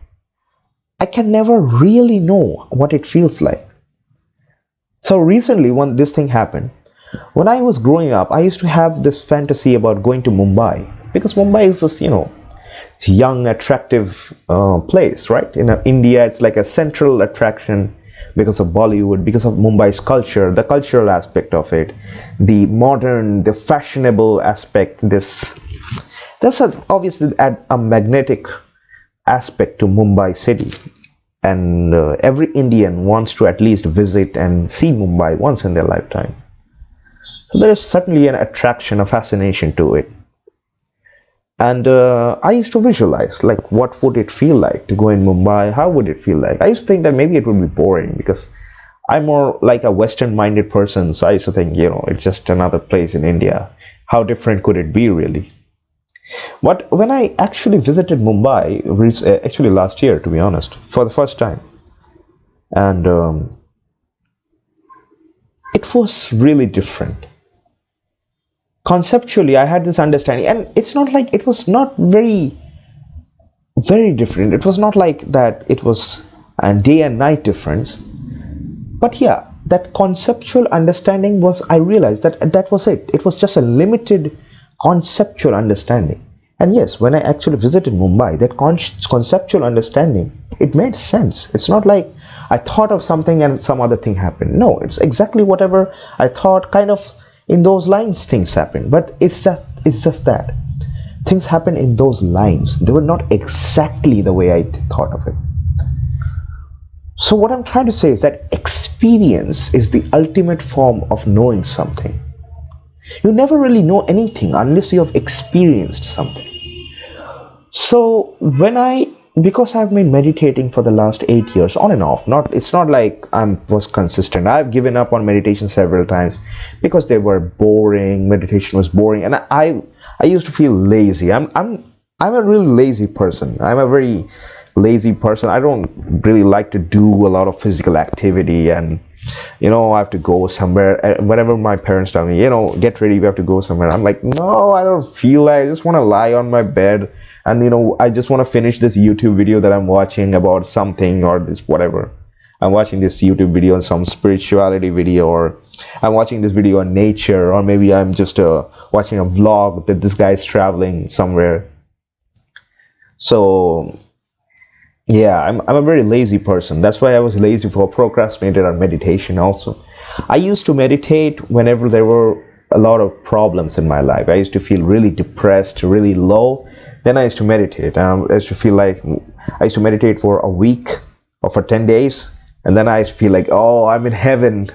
I can never really know what it feels like. So recently, when this thing happened, when I was growing up, I used to have this fantasy about going to Mumbai, because Mumbai is just, it's a young, attractive place, right? In India, it's like a central attraction because of Bollywood, because of Mumbai's culture, the cultural aspect of it, the modern, the fashionable aspect. There's obviously a magnetic aspect to Mumbai city. And every Indian wants to at least visit and see Mumbai once in their lifetime. So there is certainly an attraction, a fascination to it. And I used to visualize, like, what would it feel like to go in Mumbai? How would it feel like? I used to think that maybe it would be boring because I'm more like a Western minded person. So I used to think, it's just another place in India. How different could it be, really? But when I actually visited Mumbai, actually last year, to be honest, for the first time, and it was really different. Conceptually, I had this understanding, and it's not like it was not very different. It was not like that it was a day and night difference. But yeah, that conceptual understanding was, I realized that was it. It was just a limited conceptual understanding. And yes, when I actually visited Mumbai, that conceptual understanding, it made sense. It's not like I thought of something and some other thing happened. No, it's exactly whatever I thought, kind of in those lines things happen. But it's just that things happen in those lines. They were not exactly the way I thought of it. So what I'm trying to say is that experience is the ultimate form of knowing something. You never really know anything unless you have experienced something. So because I've been meditating for the last 8 years on and off, it's not like I was consistent. I've given up on meditation several times because they were boring. Meditation was boring, and I used to feel lazy. I'm a really lazy person. I'm a very lazy person. I don't really like to do a lot of physical activity, and I have to go somewhere. Whenever my parents tell me, get ready, we have to go somewhere, I'm like, no, I don't feel like. I just want to lie on my bed, and I just want to finish this YouTube video that I'm watching about something, or this whatever. I'm watching this YouTube video on some spirituality video, or I'm watching this video on nature, or maybe I'm just watching a vlog that this guy is traveling somewhere. So yeah, I'm a very lazy person. That's why I was lazy for procrastinated on meditation also. I used to meditate whenever there were a lot of problems in my life. I used to feel really depressed, really low. Then I used to meditate. I used to feel like I used to meditate for a week or for 10 days. And then I used to feel like, oh, I'm in heaven.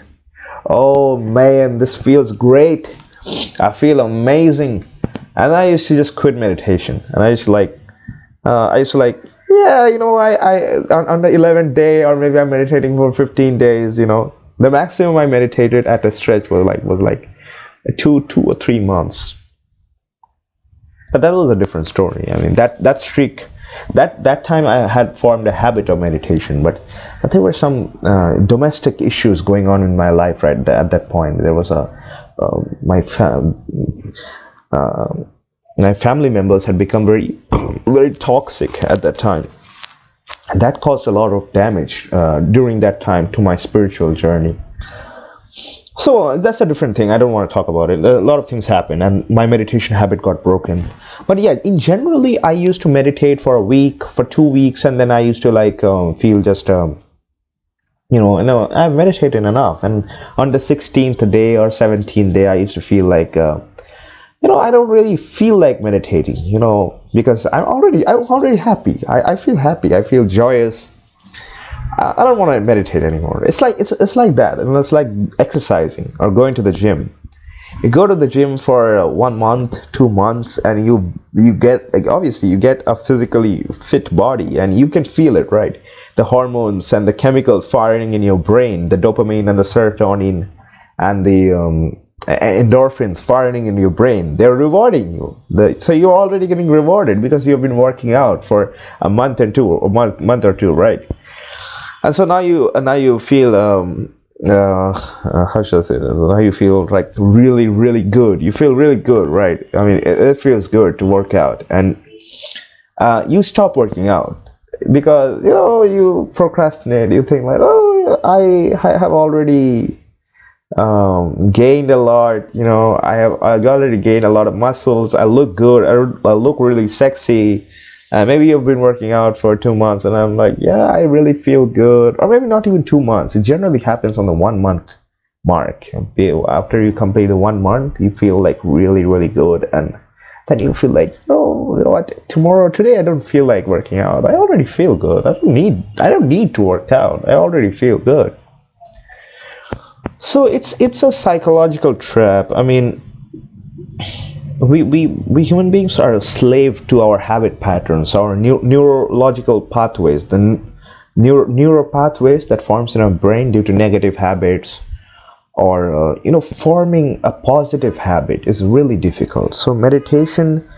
Oh man, this feels great. I feel amazing. And I used to just quit meditation. And I used to like, yeah, I on the 11th day, or maybe I'm meditating for 15 days, the maximum I meditated at a stretch was like 2 or 3 months. But that was a different story. I mean, that streak, that time I had formed a habit of meditation, but there were some domestic issues going on in my life at that point. There was my family members had become very, very toxic at that time. And that caused a lot of damage during that time to my spiritual journey. So that's a different thing. I don't want to talk about it. A lot of things happened, and my meditation habit got broken. But yeah, in generally, I used to meditate for a week, for 2 weeks, and then I used to feel just, I've meditated enough. And on the 16th day or 17th day, I used to feel like, I don't really feel like meditating, because I'm already happy. I feel happy. I feel joyous. I don't want to meditate anymore. It's like that, and it's like exercising or going to the gym. You go to the gym for 1 month, 2 months, and you get, obviously you get a physically fit body, and you can feel it, right? The hormones and the chemicals firing in your brain, the dopamine and the serotonin and the endorphins firing in your brain, they're rewarding you. So you're already getting rewarded because you've been working out for a month or two, right? And so now you feel how should I say this? Now you feel like really, really good. You feel really good, right? I mean, it feels good to work out, and you stop working out because you procrastinate. You think like, oh, I have already gained a lot. I've already gained a lot of muscles. I look good. I look really sexy. Maybe you've been working out for 2 months, and I'm like, yeah, I really feel good. Or maybe not even 2 months. It generally happens on the 1 month mark. After you complete the 1 month, you feel like really, really good, and then you feel like, oh, you know what? Today I don't feel like working out. I already feel good. I don't need to work out. I already feel good. So it's a psychological trap. I mean, we human beings are a slave to our habit patterns, our neurological pathways, the neural pathways that forms in our brain due to negative habits, or forming a positive habit is really difficult. So meditation,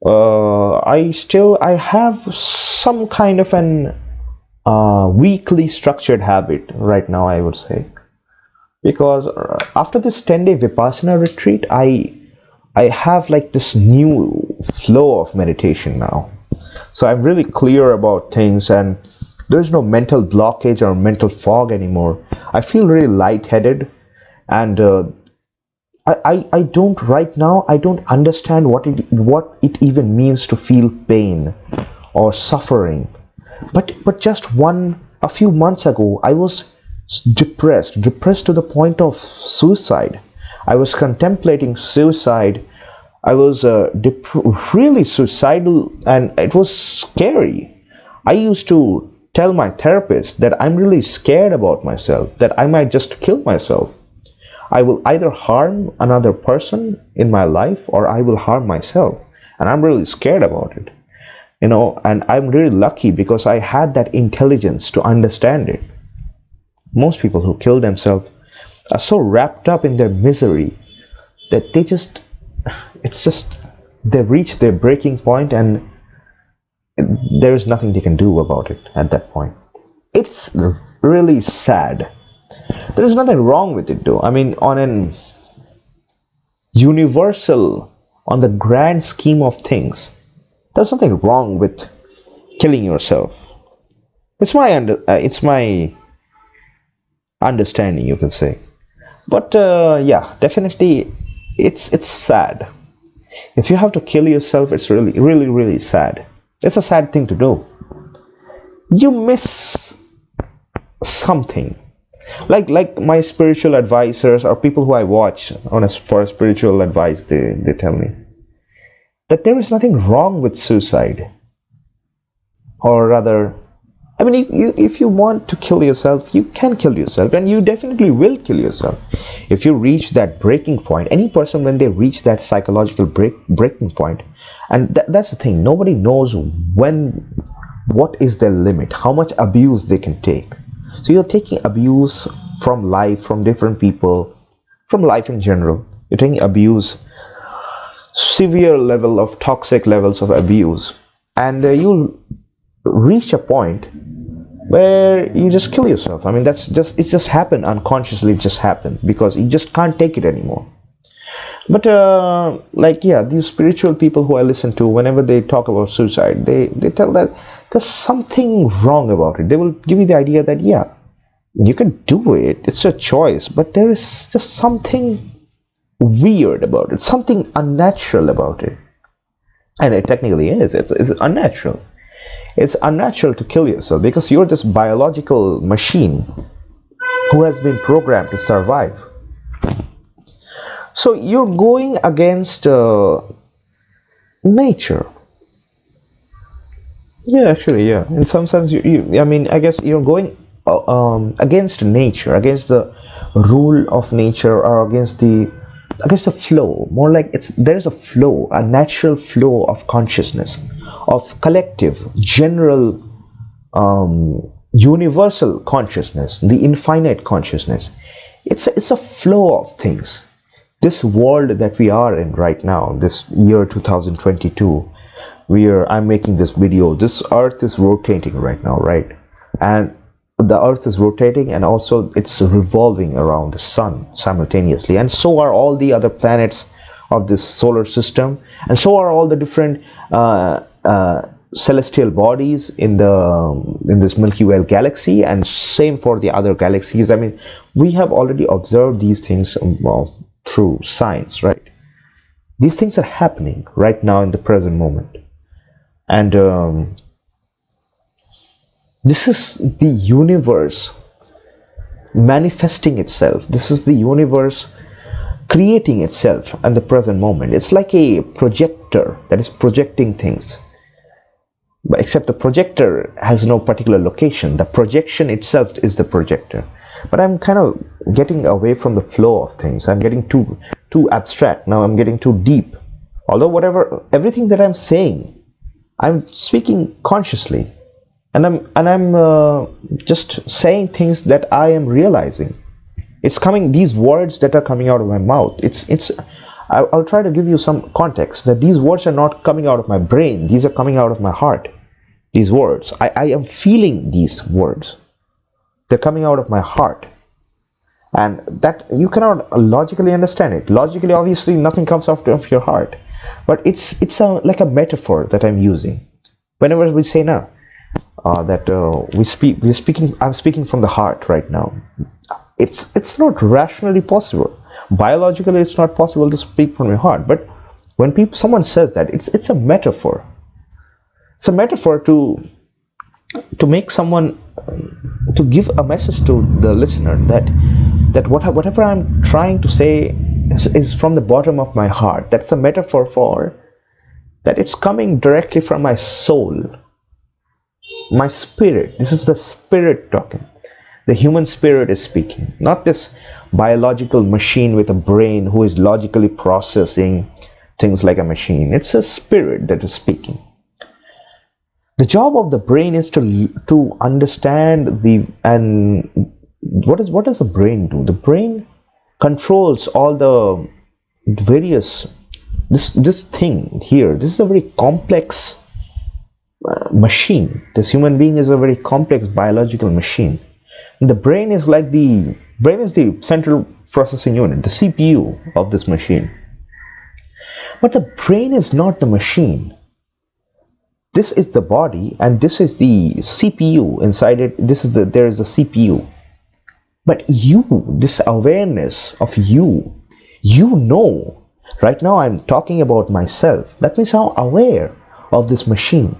I have some kind of an weekly structured habit right now, I would say, because after this 10-day Vipassana retreat, I have like this new flow of meditation now. So I'm really clear about things, and there's no mental blockage or mental fog anymore. I feel really lightheaded, and I don't right now. I don't understand what it even means to feel pain or suffering. But just a few months ago, I was depressed to the point of suicide. I was contemplating suicide. I was really suicidal, and it was scary. I used to tell my therapist that I'm really scared about myself, that I might just kill myself. I will either harm another person in my life, or I will harm myself, and I'm really scared about it. And I'm really lucky because I had that intelligence to understand it. Most people who kill themselves are so wrapped up in their misery that they reach their breaking point, and there is nothing they can do about it at that point. It's really sad. There is nothing wrong with it though. I mean, on an universal, on the grand scheme of things, there's nothing wrong with killing yourself. It's my understanding, you can say. But yeah, definitely it's sad. If you have to kill yourself, it's really, really, really sad. It's a sad thing to do. You miss something. Like my spiritual advisors or people who I watch for a spiritual advice, they tell me that there is nothing wrong with suicide. Or rather, I mean, if you want to kill yourself, you can kill yourself, and you definitely will kill yourself. If you reach that breaking point, any person, when they reach that psychological breaking point, and that's the thing, nobody knows what is their limit, how much abuse they can take. So you're taking abuse from life, from different people, from life in general. You're taking abuse, severe level of toxic levels of abuse, and you'll reach a point where you just kill yourself. I mean, it's just happened unconsciously. It just happened because you just can't take it anymore. But these spiritual people who I listen to, whenever they talk about suicide, they tell that there's something wrong about it. They will give you the idea that yeah, you can do it, it's your choice, but there is just something weird about it, something unnatural about it. And it technically is. It's unnatural. It's unnatural to kill yourself because you're this biological machine who has been programmed to survive. So you're going against nature. Yeah, actually, yeah. In some sense, I mean, I guess you're going against nature, against the rule of nature, or against the flow. More like there's a flow, a natural flow of consciousness, of collective, general, universal consciousness, the infinite consciousness. It's a flow of things. This world that we are in right now, this year 2022, I'm making this video. This earth is rotating right now, right? And the earth is rotating, and also it's revolving around the sun simultaneously, and so are all the other planets of this solar system, and so are all the different celestial bodies in this Milky Way galaxy, and same for the other galaxies. I mean, we have already observed these things through science, right? These things are happening right now in the present moment, and this is the universe manifesting itself. This is the universe creating itself in the present moment. It's like a projector that is projecting things, but except the projector has no particular location. The projection itself is the projector. But I'm kind of getting away from the flow of things. I'm getting too abstract now. I'm getting too deep. Although everything that I'm saying, I'm speaking consciously, and I'm just saying things that I am realizing. It's coming, these words that are coming out of my mouth, I'll try to give you some context that these words are not coming out of my brain, these are coming out of my heart. These words, I am feeling these words, they're coming out of my heart, and that you cannot logically understand it. Logically, obviously nothing comes out of your heart, but it's like a metaphor that I'm using whenever we say now that I'm speaking from the heart right now. It's not rationally possible. Biologically, it's not possible to speak from your heart. But when someone says that, it's a metaphor. It's a metaphor to make someone, to give a message to the listener that whatever I'm trying to say is from the bottom of my heart. That's a metaphor for that. It's coming directly from my soul, my spirit. This is the spirit talking. The human spirit is speaking, not this biological machine with a brain who is logically processing things like a machine. It's a spirit that is speaking. The job of the brain is to understand what does the brain do? The brain controls all the various, this thing here. This is a very complex machine. This human being is a very complex biological machine. The brain is the central processing unit, the CPU of this machine. But the brain is not the machine. This is the body, and this is the CPU inside it. There is the CPU. But this awareness of you know. Right now I'm talking about myself. That means I'm aware of this machine.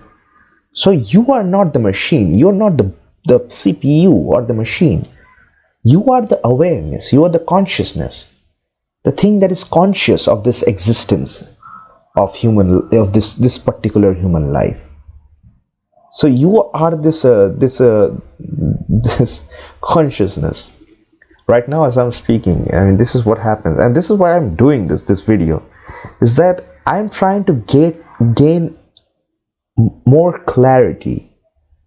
So you are not the machine. You're not the CPU or the machine. You are the awareness. You are the consciousness, the thing that is conscious of this existence of this particular human life. So you are this consciousness. Right now, as I'm speaking, I mean, this is what happens, and this is why I'm doing this video, is that I'm trying to gain more clarity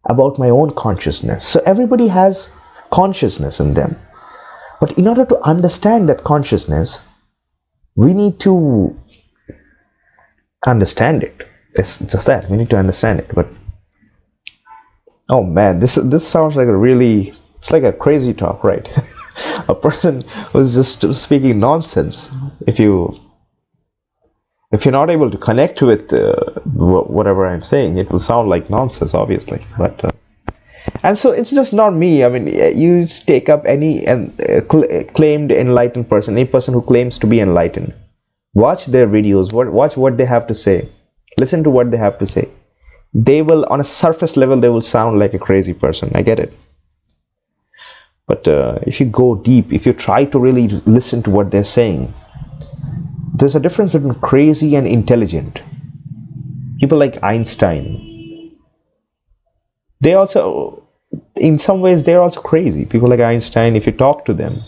about my own consciousness. So everybody has consciousness in them, but in order to understand that consciousness, we need to understand it. It's just that we need to understand it. But oh man, this sounds like it's like a crazy talk, right? A person who's just speaking nonsense. If you're not able to connect with whatever I'm saying, it will sound like nonsense, obviously. But and so it's just not me. I mean, you take up any claimed enlightened person, any person who claims to be enlightened. Watch their videos. Watch what they have to say. Listen to what they have to say. They will, on a surface level, they will sound like a crazy person. I get it. But if you go deep, if you try to really listen to what they're saying, there's a difference between crazy and intelligent. People like Einstein, they also, in some ways, they're also crazy. People like Einstein, if you talk to them,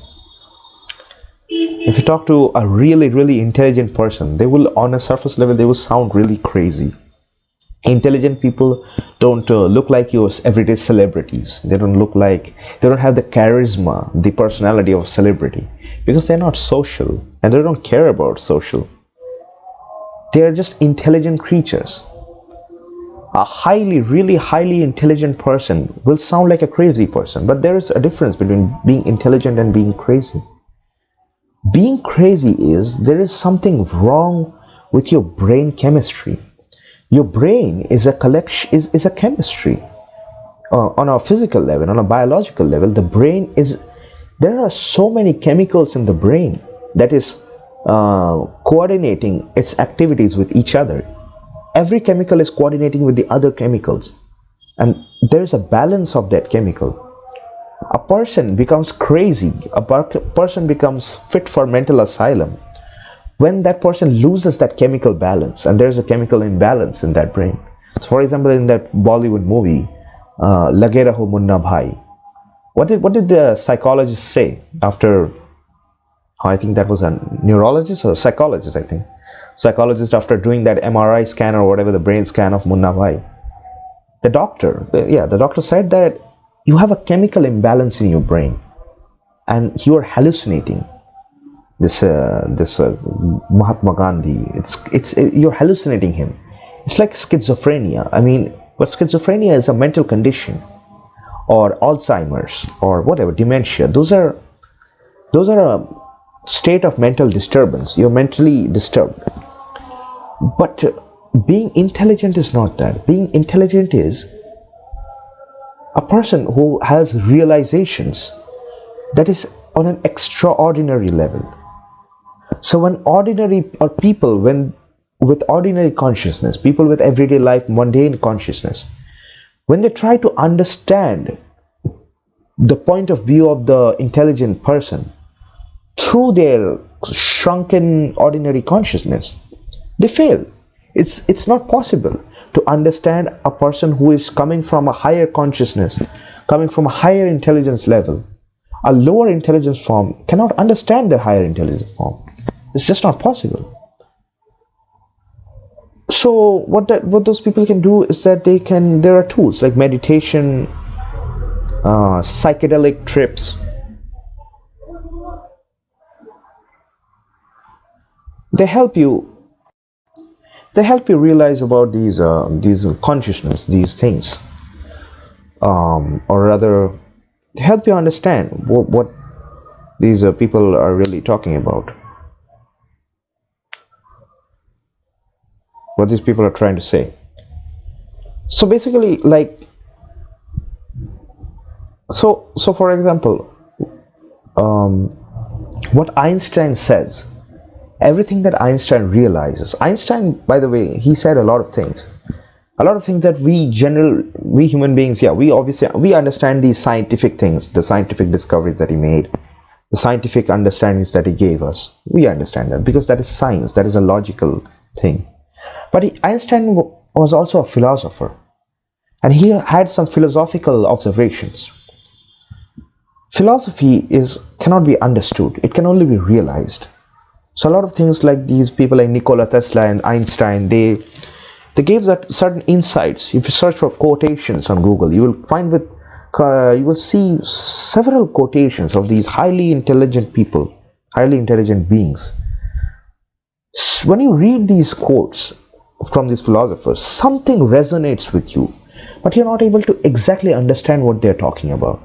if you talk to a really, really intelligent person, they will, on a surface level, they will sound really crazy. Intelligent people don't look like your everyday celebrities. They don't have the charisma, the personality of a celebrity, because they're not social and they don't care about social. They're just intelligent creatures. A really highly intelligent person will sound like a crazy person, but there is a difference between being intelligent and being crazy. Being crazy is there is something wrong with your brain chemistry. Your brain is a collection, is a chemistry. On a physical level, on a biological level, the brain is, there are so many chemicals in the brain that is coordinating its activities with each other. Every chemical is coordinating with the other chemicals, and there is a balance of that chemical. A person becomes crazy, a person becomes fit for mental asylum when that person loses that chemical balance, and there's a chemical imbalance in that brain. So for example, in that Bollywood movie, Lage Raho Munna Bhai, what did the psychologist say after, I think that was a neurologist or a psychologist, I think. psychologist, after doing that MRI scan or whatever, the brain scan of Munna Bhai, the doctor said that you have a chemical imbalance in your brain and you are hallucinating this Mahatma Gandhi. You're hallucinating him. It's like schizophrenia. I mean, but schizophrenia is a mental condition, or Alzheimer's, or whatever, dementia. Those are a state of mental disturbance. You're mentally disturbed. But being intelligent is not that. Being intelligent is a person who has realizations that is on an extraordinary level. So when ordinary or people, when with ordinary consciousness, people with everyday life, mundane consciousness, when they try to understand the point of view of the intelligent person through their shrunken ordinary consciousness, they fail. It's not possible to understand a person who is coming from a higher consciousness, coming from a higher intelligence level. A lower intelligence form cannot understand the higher intelligence form. It's just not possible. So what those people can do is that there are tools like meditation, psychedelic trips. They help you realize about these consciousness, these things, or rather help you understand what these people are really talking about, what these people are trying to say. So basically, like, so for example, what Einstein says, everything that Einstein realizes. Einstein, by the way, he said a lot of things that we human beings, we understand these scientific things, the scientific discoveries that he made, the scientific understandings that he gave us. We understand that because that is science, that is a logical thing. But Einstein was also a philosopher, and he had some philosophical observations. Philosophy cannot be understood, it can only be realized. So a lot of things like these people like Nikola Tesla and Einstein, they gave that certain insights. If you search for quotations on Google, you will see several quotations of these highly intelligent people, highly intelligent beings. When you read these quotes from these philosophers, something resonates with you, but you're not able to exactly understand what they're talking about.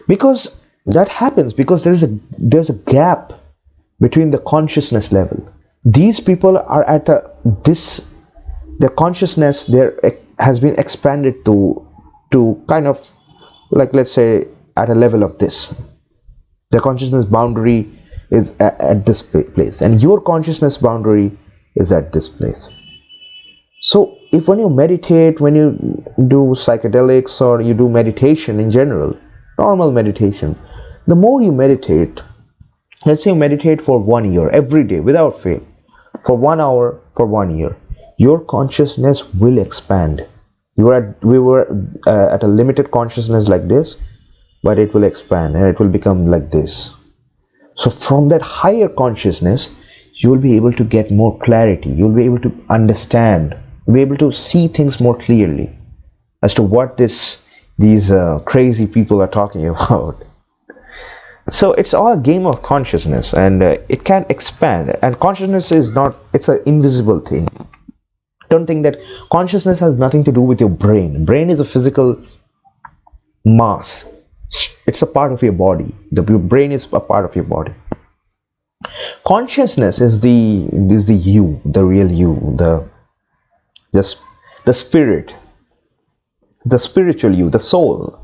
Because that happens because there's a gap between the consciousness level. These people are at their consciousness has been expanded to kind of like, let's say, at a level of this. The consciousness boundary is at this place, and your consciousness boundary is at this place. So if when you meditate, when you do psychedelics, or you do meditation in general, normal meditation, the more you meditate, let's say you meditate for 1 year, every day, without fail, for 1 hour, for 1 year, your consciousness will expand. We were at a limited consciousness like this, but it will expand and it will become like this. So from that higher consciousness, you will be able to get more clarity. You will be able to understand, be able to see things more clearly as to what these crazy people are talking about. So it's all a game of consciousness, and it can expand. And consciousness it's an invisible thing. Don't think that consciousness has nothing to do with your brain. Brain is a physical mass. It's a part of your body. Your brain is a part of your body. Consciousness is the you, the real you, the spirit, the spiritual you, the soul.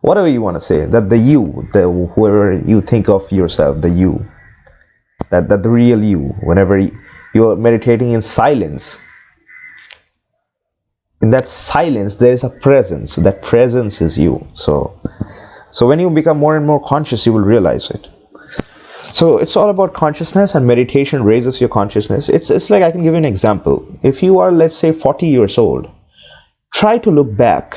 Whatever you want to say, that the you, whoever you think of yourself, the you, that the real you. Whenever you are meditating in silence, in that silence there is a presence. That presence is you. So when you become more and more conscious, you will realize it. So it's all about consciousness, and meditation raises your consciousness. It's like, I can give you an example. If you are, let's say, 40 years old, try to look back.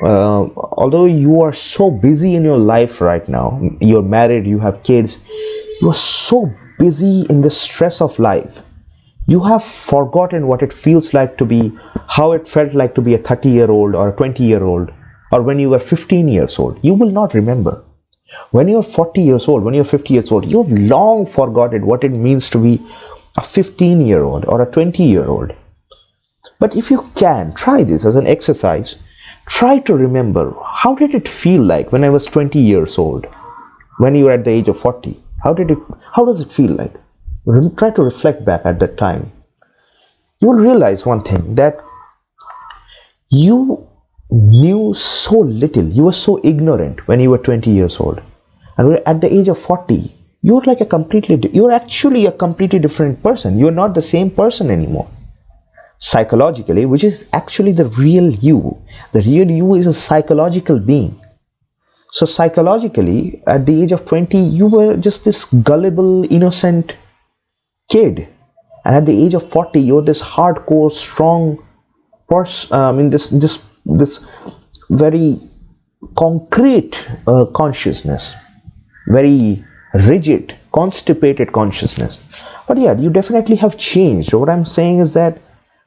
Although you are so busy in your life right now, you're married, you have kids, you are so busy in the stress of life, You have forgotten what it feels like to be, how it felt like to be a 30-year-old or a 20-year-old, or when you were 15 years old. You will not remember. When you're 40 years old, when you're 50 years old, you've long forgotten what it means to be a 15-year-old or a 20-year-old. But if you can, try this as an exercise. Try to remember, how did it feel like when I was 20 years old? When you were at the age of 40? How does it feel like? Try to reflect back at that time. You will realize one thing, that you knew so little. You were so ignorant when you were 20 years old. And at the age of 40, you're actually a completely different person. You're not the same person anymore. Psychologically, which is actually the real you. The real you is a psychological being. So psychologically, at the age of 20, you were just this gullible, innocent kid. And at the age of 40, you're this hardcore, strong person, this very concrete consciousness, very rigid, constipated consciousness. But yeah, you definitely have changed. So what I'm saying is that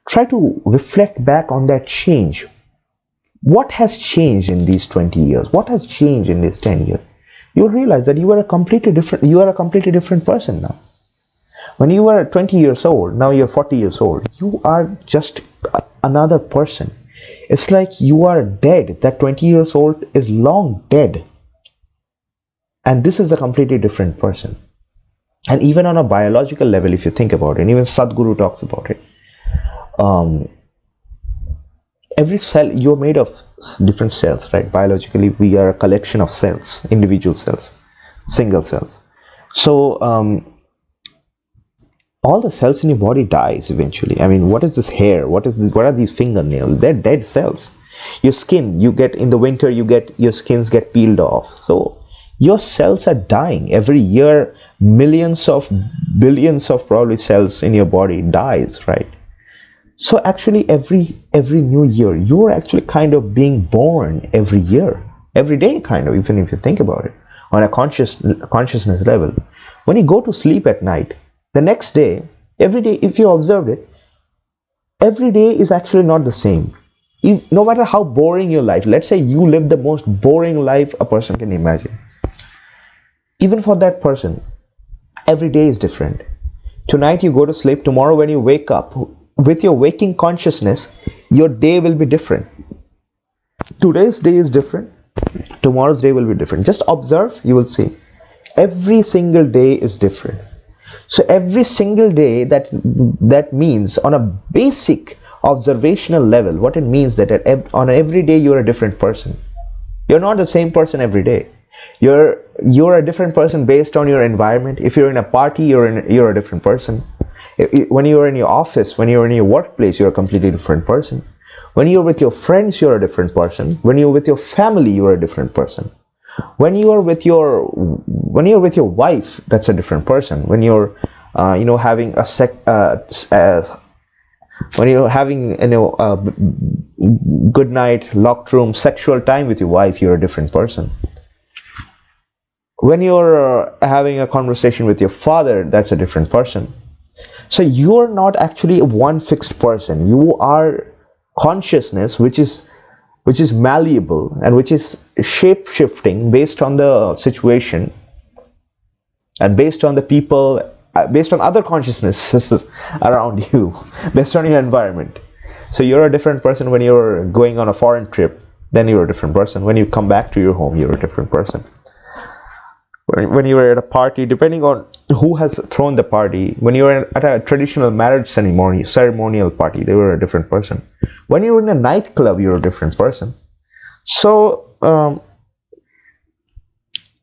try to reflect back on that change. What has changed in these 20 years? What has changed in these 10 years? You'll realize that you are a completely different person now. When you were 20 years old, now you're 40 years old, you are just another person. It's like you are dead. That 20 years old is long dead. And this is a completely different person. And even on a biological level, if you think about it, and even Sadhguru talks about it, every cell, you're made of different cells, right? Biologically, we are a collection of cells, individual cells, single cells. So all the cells in your body dies eventually. I mean, what is this hair? What are these fingernails? They're dead cells. Your skin, in the winter, your skins get peeled off. So your cells are dying. Every year, billions of probably cells in your body dies, right? So actually every new year, you're actually kind of being born every year, every day, kind of, even if you think about it on a consciousness level. When you go to sleep at night, the next day, every day, if you observed it, every day is actually not the same. No matter how boring your life, let's say you live the most boring life a person can imagine. Even for that person, every day is different. Tonight you go to sleep, tomorrow when you wake up, with your waking consciousness, your day will be different. Today's day is different. Tomorrow's day will be different. Just observe, you will see. Every single day is different. So every single day, that means on a basic observational level, what it means that on every day you're a different person. You're not the same person every day. You're a different person based on your environment. If you're in a party, you're a different person. When you're in your office, when you're in your workplace, you're a completely different person. When you're with your friends, you're a different person. When you're with your family, you're a different person. When you're with your wife, that's a different person. When you're having when you're having good night locked room sexual time with your wife, you're a different person. When you're having a conversation with your father, that's a different person. So you're not actually one fixed person. You are consciousness, which is malleable and which is shape-shifting based on the situation and based on the people, based on other consciousnesses around you, based on your environment. So you're a different person when you're going on a foreign trip, then you're a different person. When you come back to your home, you're a different person. When you were at a party, depending on who has thrown the party, when you were at a traditional marriage ceremonial party, they were a different person. When you're in a nightclub, you're a different person. So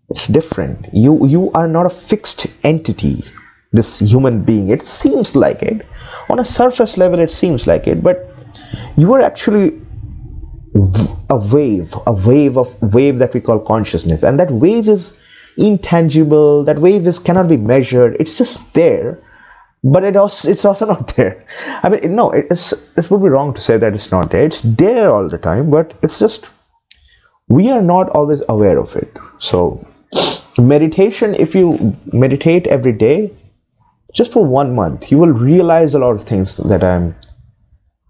it's different. You are not a fixed entity, this human being. It seems like it. On a surface level, it seems like it, but you are actually a wave that we call consciousness, and that wave is intangible. That wave cannot be measured. It's just there, but it's also not there. I mean, no, it would be wrong to say that it's not there. It's there all the time, but it's just we are not always aware of it. So meditation, if you meditate every day, just for 1 month, you will realize a lot of things that I'm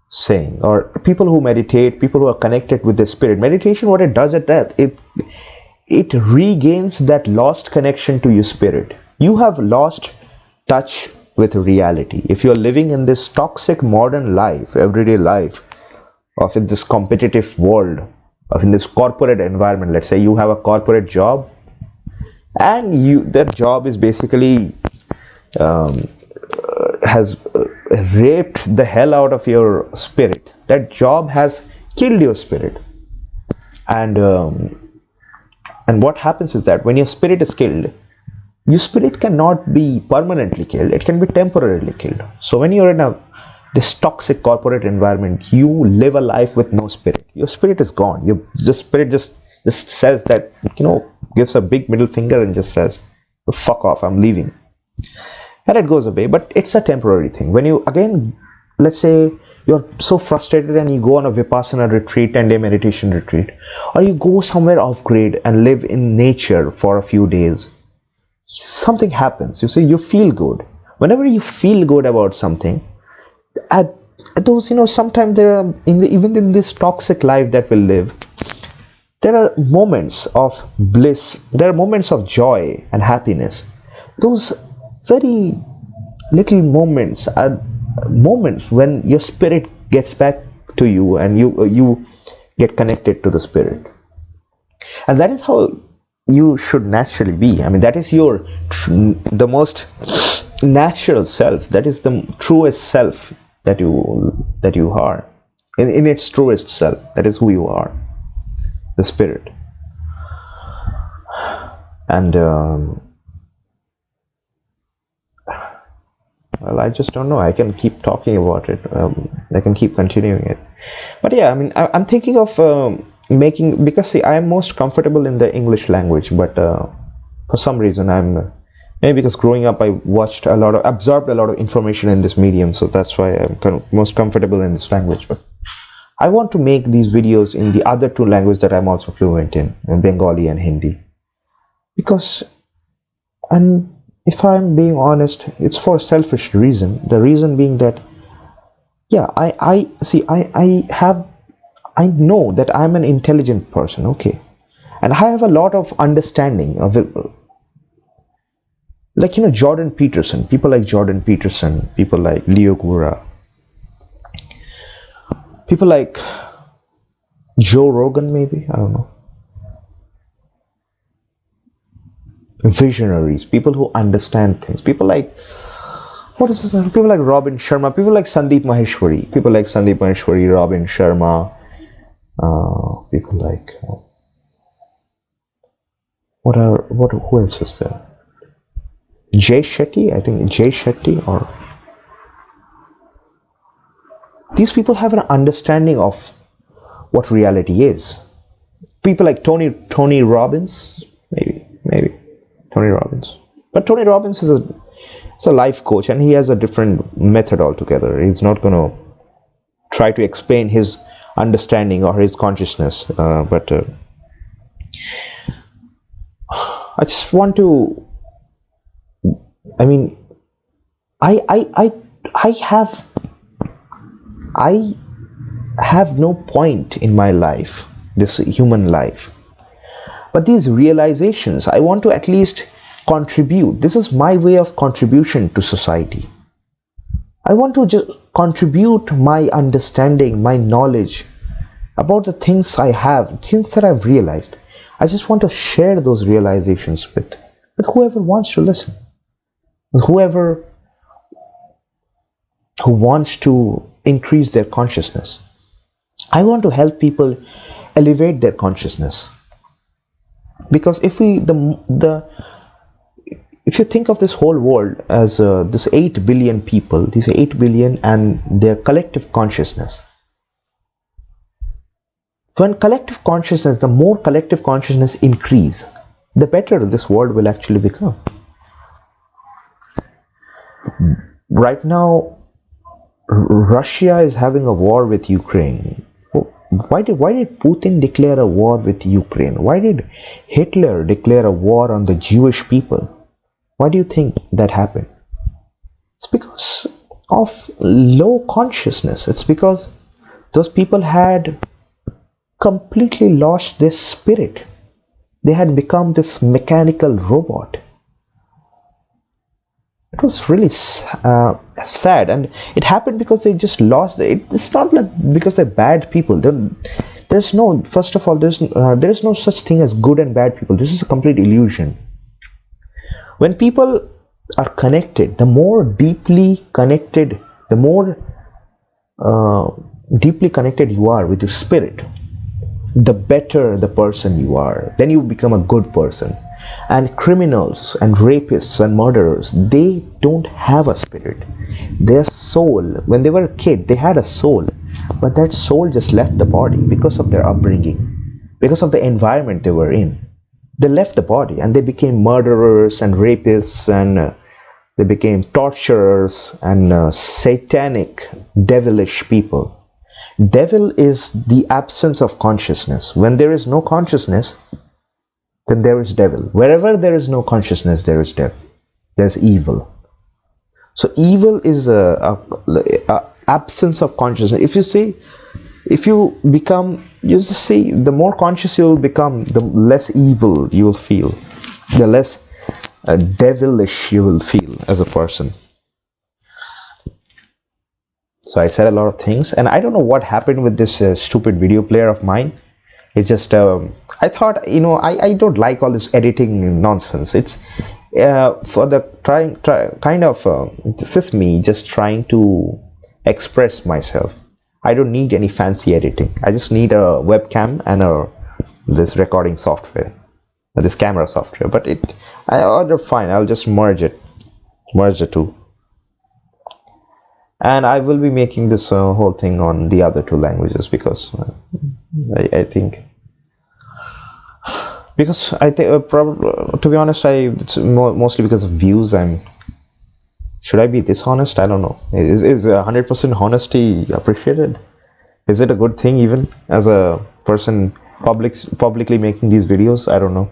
saying. Or people who meditate, people who are connected with the spirit. Meditation, what it does at that, it regains that lost connection to your spirit. You have lost touch with reality. If you're living in this toxic modern life, everyday life, of in this competitive world, of in this corporate environment, let's say you have a corporate job, and that job is basically has raped the hell out of your spirit. That job has killed your spirit. And what happens is that when your spirit is killed, your spirit cannot be permanently killed, it can be temporarily killed. So when you're in this toxic corporate environment, you live a life with no spirit. Your spirit is gone. The spirit just says that, gives a big middle finger and just says, fuck off, I'm leaving. And it goes away, but it's a temporary thing. When you, again, let's say you're so frustrated and you go on a Vipassana retreat, 10-day meditation retreat, or you go somewhere off grid and live in nature for a few days, something happens. You feel good. Whenever you feel good about something, at those, sometimes there are, even in this toxic life that we live, there are moments of bliss, there are moments of joy and happiness. Those very little moments are moments when your spirit gets back to you and you get connected to the spirit. And that is how you should naturally be. I mean, that is the most natural self. That is the truest self that you are. In its truest self, that is who you are, the spirit. And well, I just don't know. I can keep talking about it. I can keep continuing it. But yeah, I mean, I'm thinking of making, because see, I am most comfortable in the English language, but for some reason maybe because growing up I absorbed a lot of information in this medium, so that's why I'm most comfortable in this language. But I want to make these videos in the other two languages that I'm also fluent in Bengali and Hindi. Because, and if I'm being honest, it's for a selfish reason. The reason being that, yeah, I know that I'm an intelligent person, okay, and I have a lot of understanding of it. Like, Jordan Peterson, people like Jordan Peterson, people like Leo Gura, people like Joe Rogan, maybe, I don't know. Visionaries, people who understand things, people like, people like Robin Sharma, people like Sandeep Maheshwari, Robin Sharma, people like, who else is there? Jay Shetty, I think Jay Shetty, or these people have an understanding of what reality is. People like Tony Robbins, maybe Tony Robbins. But Tony Robbins is a life coach, and he has a different method altogether. He's not going to try to explain his understanding or his consciousness, but I just want to, I mean, I have no point in my life, this human life. But these realizations, I want to at least contribute. This is my way of contribution to society. I want to just contribute my understanding, my knowledge about the things I have, things that I've realized. I just want to share those realizations with whoever wants to listen, whoever who wants to increase their consciousness. I want to help people elevate their consciousness. Because if you think of this whole world as this 8 billion people, these 8 billion and their collective consciousness. When collective consciousness, the more collective consciousness increase, the better this world will actually become. Right now, Russia is having a war with Ukraine. Why did Putin declare a war with Ukraine? Why did Hitler declare a war on the Jewish people? Why do you think that happened? It's because of low consciousness. It's because those people had completely lost their spirit. They had become this mechanical robot. It was really sad, and it happened because they just lost it. It's not like because they're bad people. There's no, first of all, there's no such thing as good and bad people. This is a complete illusion. When people are connected, the more deeply connected, the more deeply connected you are with your spirit, the better the person you are. Then you become a good person. And criminals and rapists and murderers, they don't have a spirit. Their soul, when they were a kid, they had a soul, but that soul just left the body because of their upbringing, because of the environment they were in. They left the body and they became murderers and rapists, and they became torturers and satanic, devilish people. Devil is the absence of consciousness. When there is no consciousness, then there is devil. Wherever there is no consciousness, there is devil. There's evil. So evil is a absence of consciousness. If you become, you just see, the more conscious you will become, the less evil you will feel, the less devilish you will feel as a person. So I said a lot of things, and I don't know what happened with this stupid video player of mine. It's just, I thought, I don't like all this editing nonsense. It's for the this is me just trying to express myself. I don't need any fancy editing. I just need a webcam and this recording software, this camera software. But I order fine. I'll just merge the two. And I will be making this whole thing on the other two languages because I think probably, to be honest, it's mostly because of views. Should I be dishonest? I don't know. Is 100% honesty appreciated? Is it a good thing even as a person publicly making these videos? I don't know.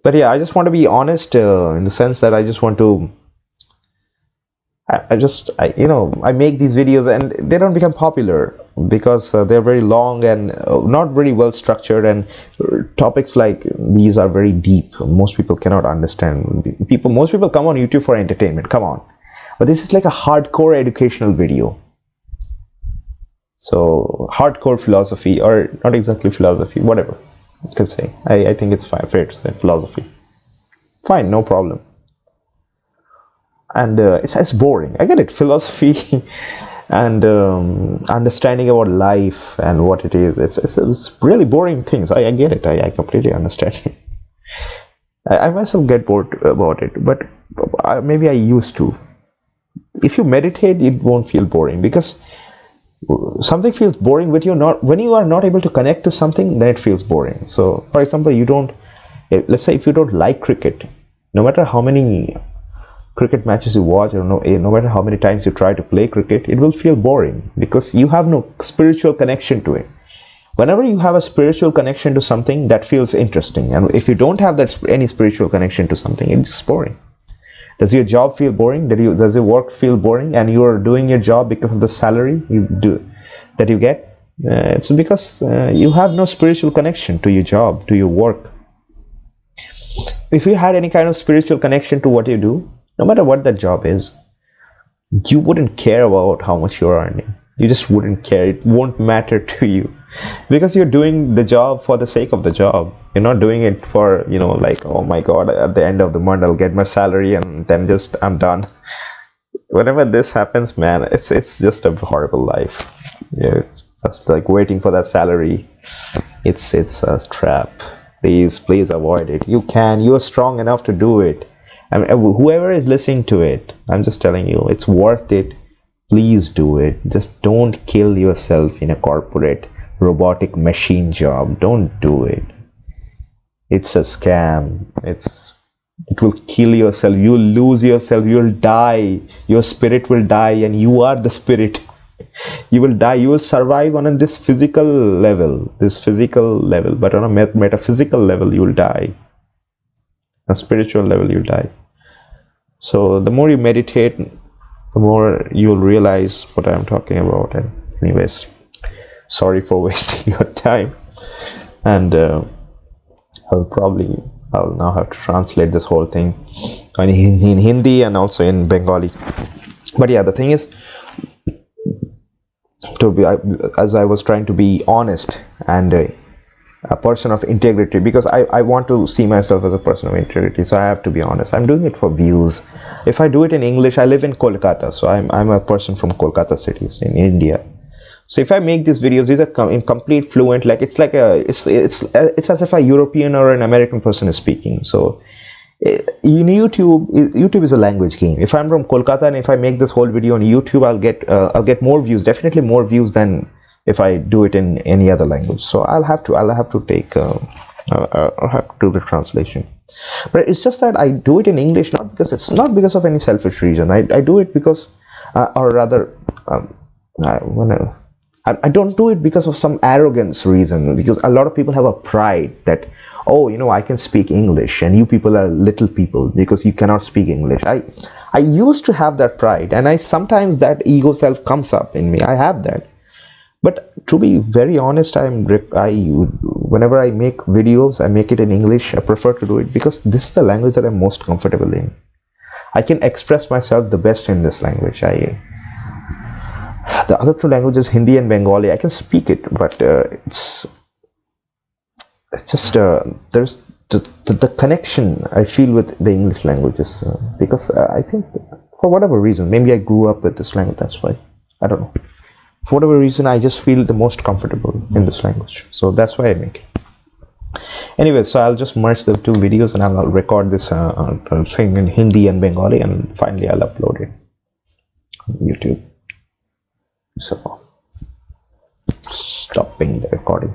But yeah, I just want to be honest in the sense that I just want to. I make these videos and they don't become popular because they're very long and not very well structured, and topics like these are very deep. Most people cannot understand. Most people come on YouTube for entertainment, come on. But this is like a hardcore educational video. So hardcore philosophy, or not exactly philosophy, whatever you can say. I think it's fair to say philosophy. Fine, no problem. And it's boring. I get it. Philosophy and understanding about life and what it is. It's really boring things. I get it. I completely understand. I myself get bored about it, but maybe I used to. If you meditate, it won't feel boring, because something feels boring when you are not able to connect to something. Then it feels boring. So, for example, let's say if you don't like cricket, no matter how many cricket matches you watch, or no matter how many times you try to play cricket, it will feel boring because you have no spiritual connection to it. Whenever you have a spiritual connection to something, that feels interesting. And if you don't have any spiritual connection to something, it's just boring. Does your job feel boring? Does your work feel boring? And you are doing your job because of the salary that you get? It's because you have no spiritual connection to your job, to your work. If you had any kind of spiritual connection to what you do, no matter what that job is, you wouldn't care about how much you're earning. You just wouldn't care. It won't matter to you, because you're doing the job for the sake of the job. You're not doing it for, like, oh my God, at the end of the month I'll get my salary and then just I'm done. Whenever this happens, man, it's just a horrible life. Yeah, it's just like waiting for that salary. It's a trap. Please avoid it. You're strong enough to do it. I mean, whoever is listening to it, I'm just telling you, it's worth it. Please do it. Just don't kill yourself in a corporate robotic machine job. Don't do it. It's a scam. It will kill yourself. You'll lose yourself. You'll die. Your spirit will die, and you are the spirit. You will die. You will survive on this physical level, but on a metaphysical level, you will die. A spiritual level, you die. So the more you meditate, the more you'll realize what I'm talking about. And anyways, sorry for wasting your time. And I'll now have to translate this whole thing in Hindi and also in Bengali. But yeah, the thing is, as I was trying to be honest and a person of integrity, because I want to see myself as a person of integrity, so I have to be honest. I'm doing it for views. If I do it in English, I live in Kolkata, so I'm a person from Kolkata city in India. So if I make these videos, these are in complete fluent, like it's as if a European or an American person is speaking. So in YouTube is a language game. If I'm from Kolkata and if I make this whole video on YouTube, I'll get more views, definitely more views than if I do it in any other language. So I'll have to take I'll have to do the translation. But it's just that I do it in English, not because of any selfish reason. I do it because, or rather, I don't do it because of some arrogance reason, because a lot of people have a pride that, oh, I can speak English and you people are little people because you cannot speak English. I used to have that pride, and sometimes that ego self comes up in me. I have that. But to be very honest, whenever I make videos, I make it in English. I prefer to do it because this is the language that I'm most comfortable in. I can express myself the best in this language. The other two languages, Hindi and Bengali, I can speak it, but it's just there's the connection I feel with the English languages, because I think for whatever reason, maybe I grew up with this language, that's why, I don't know. For whatever reason, I just feel the most comfortable in this language, so that's why I make it. Anyway, so I'll just merge the two videos and I'll record this thing in Hindi and Bengali, and finally I'll upload it on YouTube. So stopping the recording.